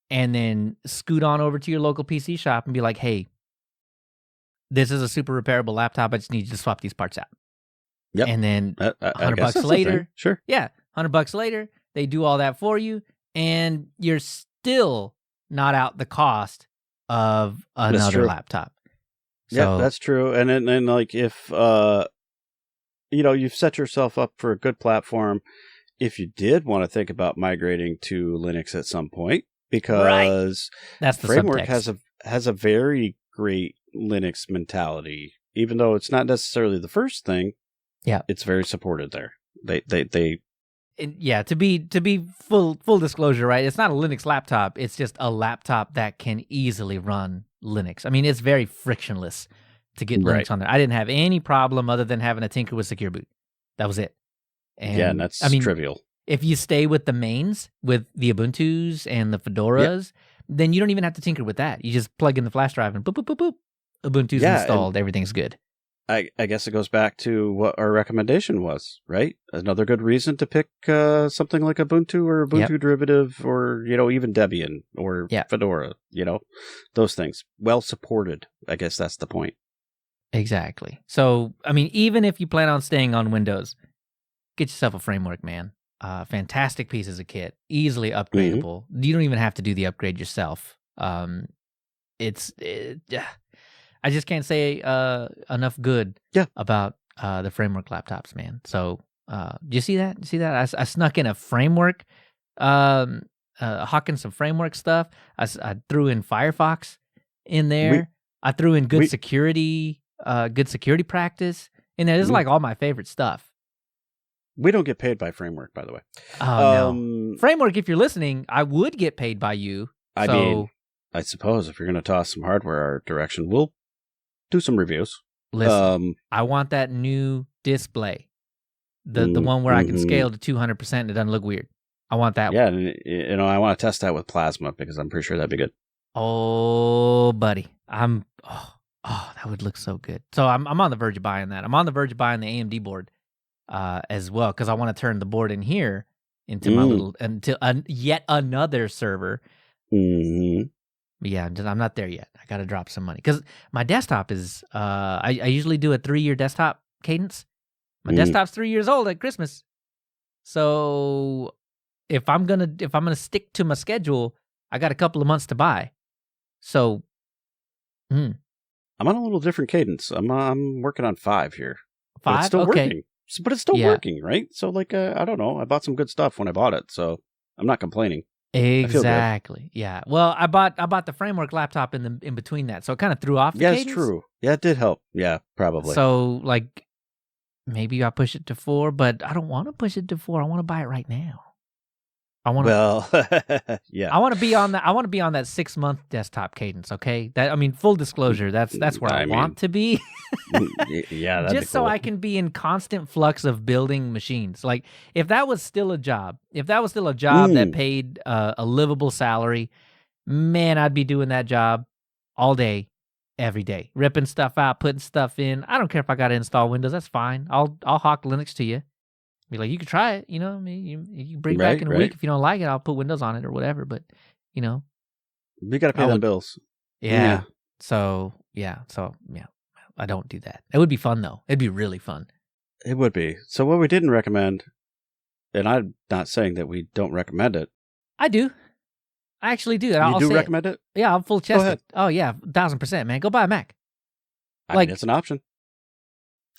Speaker 2: and then scoot on over to your local PC shop and be like, hey, this is a super repairable laptop. I just need you to swap these parts out.
Speaker 1: Yep.
Speaker 2: And then $100 later,
Speaker 1: sure.
Speaker 2: Yeah, $100 later, they do all that for you, and you're still not out the cost of another laptop.
Speaker 1: So, that's true. And then like if you've set yourself up for a good platform, if you did want to think about migrating to Linux at some point, because
Speaker 2: that's the
Speaker 1: Framework
Speaker 2: subtext.
Speaker 1: has a very great Linux mentality, even though it's not necessarily the first thing.
Speaker 2: Yeah,
Speaker 1: it's very supported there. They
Speaker 2: to be full disclosure, right? It's not a Linux laptop. It's just a laptop that can easily run Linux. I mean, it's very frictionless to get Linux on there. I didn't have any problem other than having to tinker with Secure Boot. That was it.
Speaker 1: And that's trivial.
Speaker 2: If you stay with the mains, with the Ubuntus and the Fedoras, then you don't even have to tinker with that. You just plug in the flash drive and boop, boop, boop, boop. Ubuntu's installed. Everything's good.
Speaker 1: I guess it goes back to what our recommendation was, right? Another good reason to pick something like Ubuntu or Ubuntu derivative or, even Debian or Fedora, those things. Well supported. I guess that's the point.
Speaker 2: Exactly. So, I mean, even if you plan on staying on Windows, get yourself a Framework, man. Fantastic pieces of kit, easily upgradable. You don't even have to do the upgrade yourself. I just can't say enough good about the Framework laptops, man. So, do you see that? I snuck in a Framework Hawking some framework stuff. I threw in Firefox in there. I threw in good security practice in there. This is like all my favorite stuff.
Speaker 1: We don't get paid by Framework, by the way.
Speaker 2: Oh, no. Framework, if you're listening, I would get paid by you.
Speaker 1: I mean, I suppose if you're going to toss some hardware our direction, we'll do some reviews.
Speaker 2: Listen, I want that new display. The one where I can scale to 200% and it doesn't look weird. I want that one.
Speaker 1: Yeah, I want to test that with Plasma because I'm pretty sure that'd be good.
Speaker 2: Oh, buddy. That would look so good. So I'm on the verge of buying that. I'm on the verge of buying the AMD board as well because I want to turn the board in here into my yet another server. Mm-hmm. But yeah, I'm not there yet. I got to drop some money because my desktop is. I usually do a 3-year desktop cadence. My desktop's 3 years old at Christmas, so if I'm gonna stick to my schedule, I got a couple of months to buy. So,
Speaker 1: I'm on a little different cadence. I'm working on 5 here.
Speaker 2: 5,
Speaker 1: but it's still
Speaker 2: okay.
Speaker 1: working. But it's still working, right? So, like, I don't know. I bought some good stuff when I bought it, so I'm not complaining.
Speaker 2: Exactly. Yeah. Well, I bought the Framework laptop in between that, so it kind of threw off the cadence.
Speaker 1: Yeah, it's true. Yeah, it did help. Yeah, probably.
Speaker 2: So, like, maybe I push it to 4, but I don't want to push it to 4. I want to buy it right now. I want to.
Speaker 1: Yeah.
Speaker 2: I want to be on that. I want to be on that 6-month desktop cadence. Okay. Full disclosure. That's where I want to be.
Speaker 1: Yeah.
Speaker 2: Just so I can be in constant flux of building machines. Like if that was still a job, that paid a livable salary, man, I'd be doing that job all day, every day, ripping stuff out, putting stuff in. I don't care if I got to install Windows. That's fine. I'll hawk Linux to you. Be like, you can try it, you can bring it back in a week. If you don't like it, I'll put Windows on it or whatever. But,
Speaker 1: we got to pay them bills.
Speaker 2: Yeah. So, I don't do that. It would be fun, though. It'd be really fun.
Speaker 1: It would be. So what we didn't recommend, and I'm not saying that we don't recommend it.
Speaker 2: I do. I actually do.
Speaker 1: You do recommend it?
Speaker 2: Yeah, I'll full chest it. Oh, yeah, 1,000%, man. Go buy a Mac.
Speaker 1: I mean, it's an option.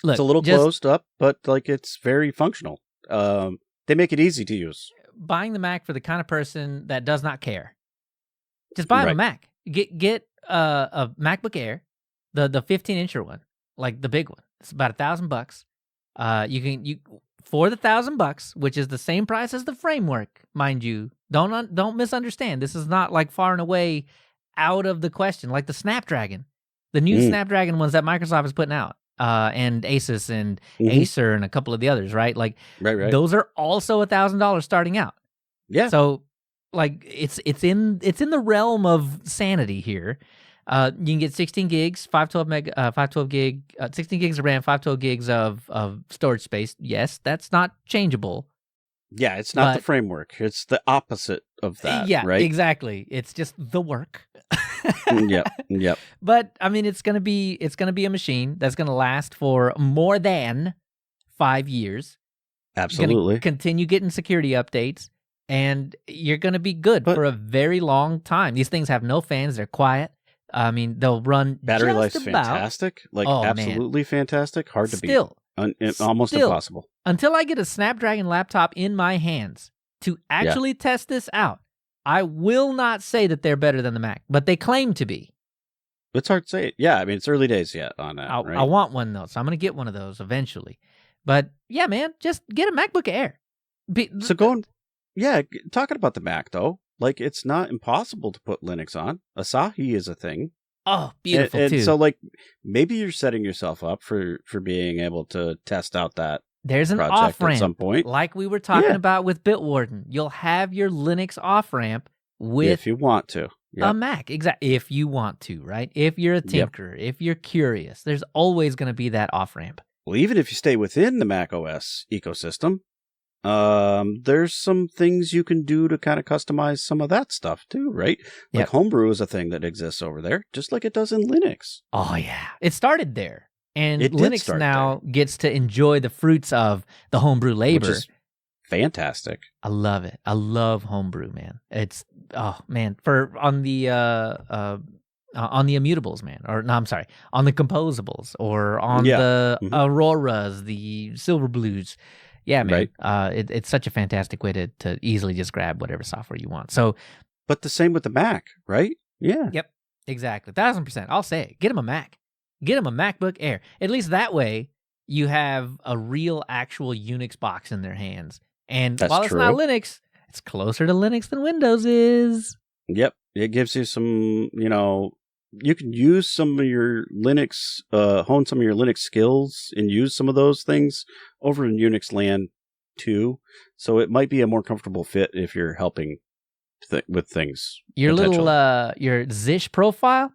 Speaker 2: Look,
Speaker 1: it's a little closed up, but like it's very functional. They make it easy to use.
Speaker 2: Buying the Mac for the kind of person that does not care. Just buy him a Mac. Get a MacBook Air, the 15-incher one, like the big one. It's about $1,000. You for the $1,000, which is the same price as the Framework, mind you. Don't misunderstand. This is not like far and away out of the question. Like the Snapdragon, the new Snapdragon ones that Microsoft is putting out. And Asus and Acer and a couple of the others, right? Like, those are also $1,000 starting out.
Speaker 1: Yeah.
Speaker 2: So, like, it's in the realm of sanity here. You can get 16 gigs, 512 gig, 16 gigs of RAM, 512 gigs of storage space. Yes, that's not changeable.
Speaker 1: Yeah, it's not the Framework. It's the opposite of that.
Speaker 2: Yeah,
Speaker 1: right?
Speaker 2: Exactly. It's just the work.
Speaker 1: Yep.
Speaker 2: But I mean, it's gonna be a machine that's gonna last for more than 5 years.
Speaker 1: Absolutely.
Speaker 2: Continue getting security updates, and you're gonna be good for a very long time. These things have no fans; they're quiet. I mean, they'll run.
Speaker 1: Battery life's fantastic. Like absolutely fantastic. Hard to beat. Almost impossible.
Speaker 2: Until I get a Snapdragon laptop in my hands to actually test this out, I will not say that they're better than the Mac, but they claim to be.
Speaker 1: It's hard to say. Yeah, I mean, it's early days yet on that. Right?
Speaker 2: I want one, though, so I'm going to get one of those eventually. But, yeah, man, just get a MacBook Air.
Speaker 1: Talking about the Mac, though, like, it's not impossible to put Linux on. Asahi is a thing.
Speaker 2: Oh, beautiful, too.
Speaker 1: So, like, maybe you're setting yourself up for being able to test out that
Speaker 2: There's an off-ramp,
Speaker 1: at some point.
Speaker 2: Like we were talking about with Bitwarden. You'll have your Linux off-ramp with
Speaker 1: if you want to.
Speaker 2: A Mac. Exactly. If you want to, right? If you're a tinkerer, if you're curious, there's always going to be that off-ramp.
Speaker 1: Well, even if you stay within the Mac OS ecosystem, there's some things you can do to kind of customize some of that stuff too, right? Like Homebrew is a thing that exists over there, just like it does in Linux.
Speaker 2: Oh, yeah. It started there. And Linux now gets to enjoy the fruits of the homebrew labor.
Speaker 1: Which is fantastic.
Speaker 2: I love it. I love homebrew, man. It's on the immutables, man. Or no, I'm sorry, on the composables or on the Auroras, the Silver Blues. Yeah, man.
Speaker 1: Right.
Speaker 2: It's such a fantastic way to easily just grab whatever software you want. So,
Speaker 1: but the same with the Mac, right? Yeah.
Speaker 2: Yep, exactly. 1,000%. I'll say it. Get him a Mac. Get him a MacBook Air. At least that way, you have a real, actual Unix box in their hands. And while it's not Linux, it's closer to Linux than Windows is.
Speaker 1: Yep. It gives you some, you can use some of your Linux, hone some of your Linux skills and use some of those things over in Unix land too. So it might be a more comfortable fit if you're helping with things.
Speaker 2: Your little, your Zish profile?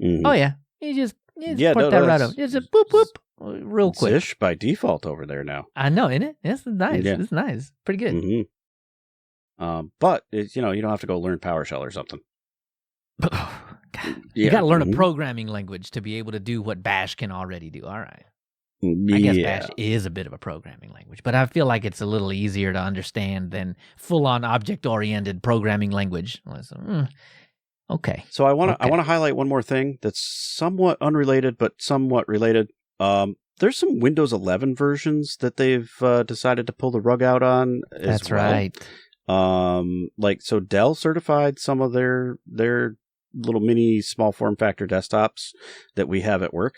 Speaker 1: Mm-hmm.
Speaker 2: Oh, yeah. You just put that right up. Just boop, boop, real quick.
Speaker 1: Zish by default over there now.
Speaker 2: I know, isn't it? It's nice. Yeah. It's nice. Pretty good.
Speaker 1: Mm-hmm. But, it's, you don't have to go learn PowerShell or something.
Speaker 2: You got to learn a programming language to be able to do what Bash can already do. All right. I guess Bash is a bit of a programming language, but I feel like it's a little easier to understand than full-on object-oriented programming language. Okay.
Speaker 1: So I want to highlight one more thing that's somewhat unrelated, but somewhat related. There's some Windows 11 versions that they've decided to pull the rug out on.
Speaker 2: That's right.
Speaker 1: So Dell certified some of their little mini small form factor desktops that we have at work,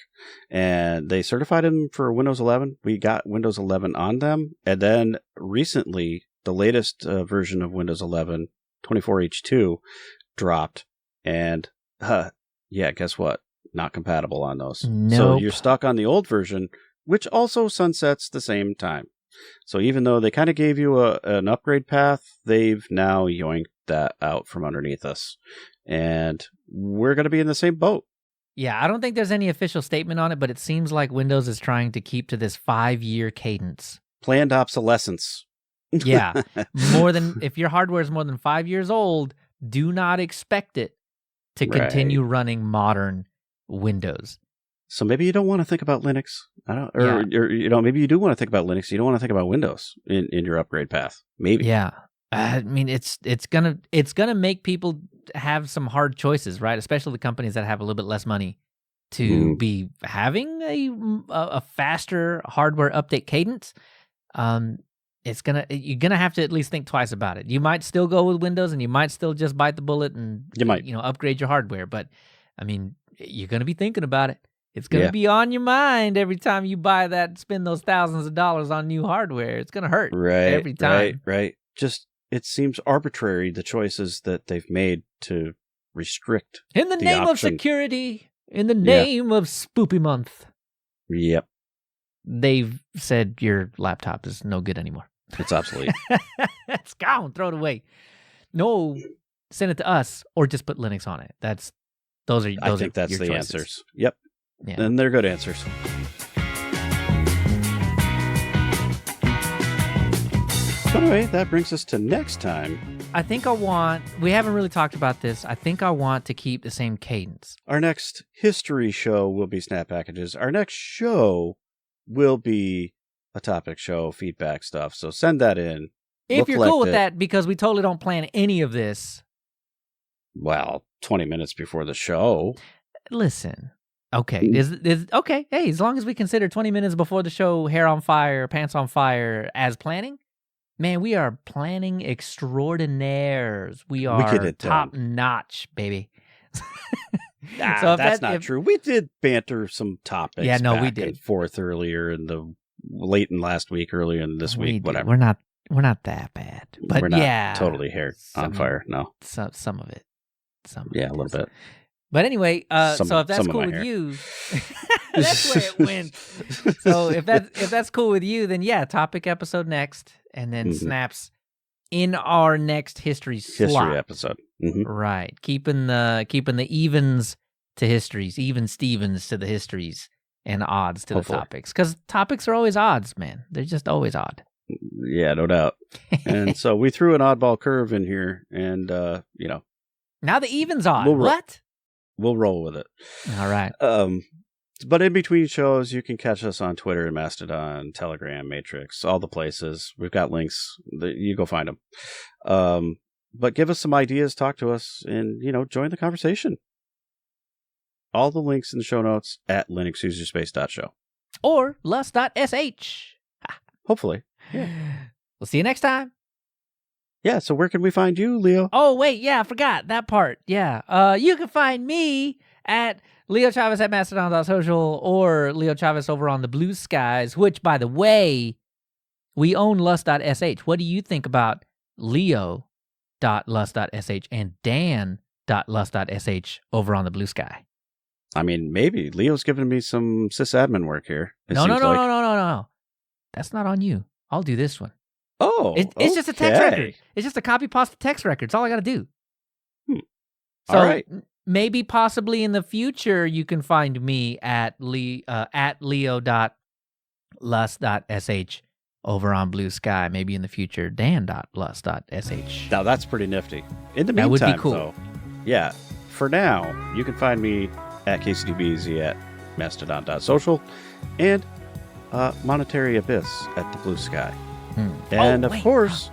Speaker 1: and they certified them for Windows 11. We got Windows 11 on them, and then recently the latest version of Windows 11, 24H2, dropped, and guess what? Not compatible on those.
Speaker 2: Nope.
Speaker 1: So you're stuck on the old version, which also sunsets the same time. So even though they kind of gave you an upgrade path, they've now yoinked that out from underneath us. And we're going to be in the same boat.
Speaker 2: Yeah, I don't think there's any official statement on it, but it seems like Windows is trying to keep to this 5-year cadence.
Speaker 1: Planned obsolescence.
Speaker 2: Yeah. If your hardware is more than 5 years old, do not expect it to continue running modern Windows.
Speaker 1: So maybe you don't want to think about Linux. Maybe you do want to think about Linux. You don't want to think about Windows in your upgrade path. Maybe.
Speaker 2: Yeah. I mean, it's gonna make people have some hard choices, right? Especially the companies that have a little bit less money to be having a faster hardware update cadence. You're gonna have to at least think twice about it. You might still go with Windows, and you might still just bite the bullet and upgrade your hardware. But I mean, you're gonna be thinking about it. It's gonna be on your mind every time you buy that, spend those thousands of dollars on new hardware. It's gonna hurt every time.
Speaker 1: Right. Just. It seems arbitrary, the choices that they've made to restrict
Speaker 2: in the name of security, in the name of Spoopy Month.
Speaker 1: Yep.
Speaker 2: They've said your laptop is no good anymore.
Speaker 1: It's obsolete.
Speaker 2: It's gone. Throw it away. No, send it to us or just put Linux on it. Those are the
Speaker 1: choices. Answers. Yep.
Speaker 2: Yeah.
Speaker 1: And they're good answers. Anyway, that brings us to next time.
Speaker 2: We haven't really talked about this. I think I want to keep the same cadence.
Speaker 1: Our next history show will be Snap Packages. Our next show will be a topic show, feedback stuff. So send that in.
Speaker 2: If you're cool with that, because we totally don't plan any of this.
Speaker 1: Well, 20 minutes before the show.
Speaker 2: Listen. Okay. Okay. Hey, as long as we consider 20 minutes before the show, hair on fire, pants on fire as planning. Man, we are planning extraordinaires. We are top notch, baby.
Speaker 1: So that's not true. We did banter some topics.
Speaker 2: Yeah, no,
Speaker 1: back
Speaker 2: we did.
Speaker 1: And forth earlier in late in last week, earlier in this week, whatever.
Speaker 2: We're not that bad, but
Speaker 1: we're not totally hair on fire. No,
Speaker 2: some of it.
Speaker 1: A little bit.
Speaker 2: But anyway, so if that's cool with you, that's where it went. So if that's cool with you, then topic episode next, and then snaps in our next history
Speaker 1: episode. Mm-hmm.
Speaker 2: Right, keeping the evens to histories, even Stevens to the histories, and odds to the topics, because topics are always odds, man. They're just always odd.
Speaker 1: Yeah, no doubt. And so we threw an oddball curve in here, and
Speaker 2: now the evens odd. What?
Speaker 1: We'll roll with it.
Speaker 2: All right.
Speaker 1: But in between shows, you can catch us on Twitter and Mastodon, Telegram, Matrix, all the places. We've got links. You go find them. But give us some ideas, talk to us, and, join the conversation. All the links in the show notes at linuxuserspace.show.
Speaker 2: Or lust.sh.
Speaker 1: Hopefully. Yeah.
Speaker 2: We'll see you next time.
Speaker 1: Yeah, so where can we find you, Leo?
Speaker 2: Oh, wait, yeah, I forgot that part. Yeah. You can find me at Leo Chavez at Mastodon.social or Leo Chavez over on the Blue Skies, which, by the way, we own Lust.sh. What do you think about Leo.lust.sh and Dan.lust.sh over on the Blue Sky?
Speaker 1: I mean, maybe. Leo's giving me some sysadmin work here.
Speaker 2: No. That's not on you. I'll do this one.
Speaker 1: Oh,
Speaker 2: it's just a text record. It's just a copy past text record. It's all I got to do. So
Speaker 1: all right.
Speaker 2: Maybe possibly in the future you can find me at leo.lust.sh over on Blue Sky. Maybe in the future, dan.lust.sh.
Speaker 1: Now that's pretty nifty. In the
Speaker 2: That
Speaker 1: meantime,
Speaker 2: would be cool.
Speaker 1: though, yeah, for now, you can find me at KCDBZ at Mastodon.social and Monetary Abyss at the Blue Sky. And of course,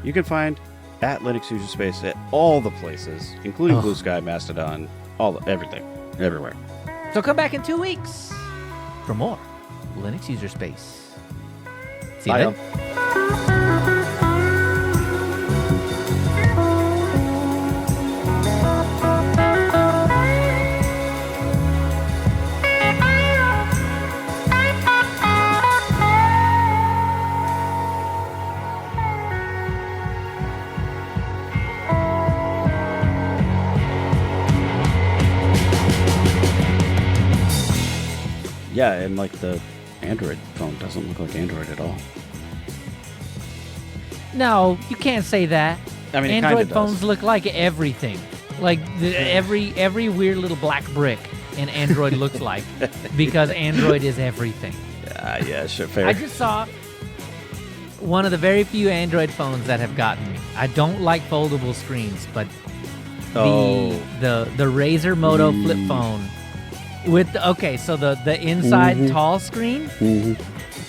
Speaker 1: you can find at Linux User Space at all the places, including Blue Sky, Mastodon, everything, everywhere.
Speaker 2: So come back in 2 weeks for more Linux User Space. See you then.
Speaker 1: Yeah, and like the Android phone doesn't look like Android at all.
Speaker 2: No, you can't say that.
Speaker 1: I mean,
Speaker 2: Android phones look like everything. Like every weird little black brick an Android looks like, because Android is everything.
Speaker 1: Yeah, sure, fair.
Speaker 2: I just saw one of the very few Android phones that have gotten me. I don't like foldable screens, but the Razer Moto flip phone with the inside tall screen.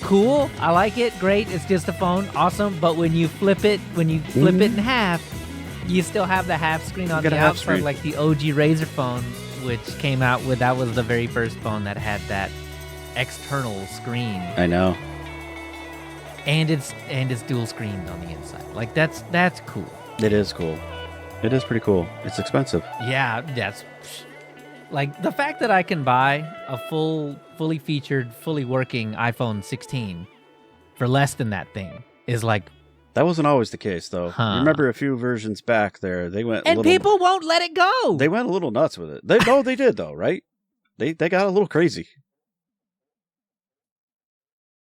Speaker 2: Cool, I like it, great, it's just a phone, awesome, but when you flip it in half, you still have the half screen on the outside, like the OG Razer phone, which came out with, that was the very first phone that had that external screen.
Speaker 1: I know.
Speaker 2: And it's dual screened on the inside. Like that's cool.
Speaker 1: It is cool. It is pretty cool. It's expensive.
Speaker 2: Yeah, that's like the fact that I can buy a fully featured, fully working iPhone 16 for less than that thing is like.
Speaker 1: That wasn't always the case, though.
Speaker 2: Huh.
Speaker 1: Remember a few versions back there, they went
Speaker 2: people won't let it go.
Speaker 1: They went a little nuts with it. They did, though, right? They got a little crazy.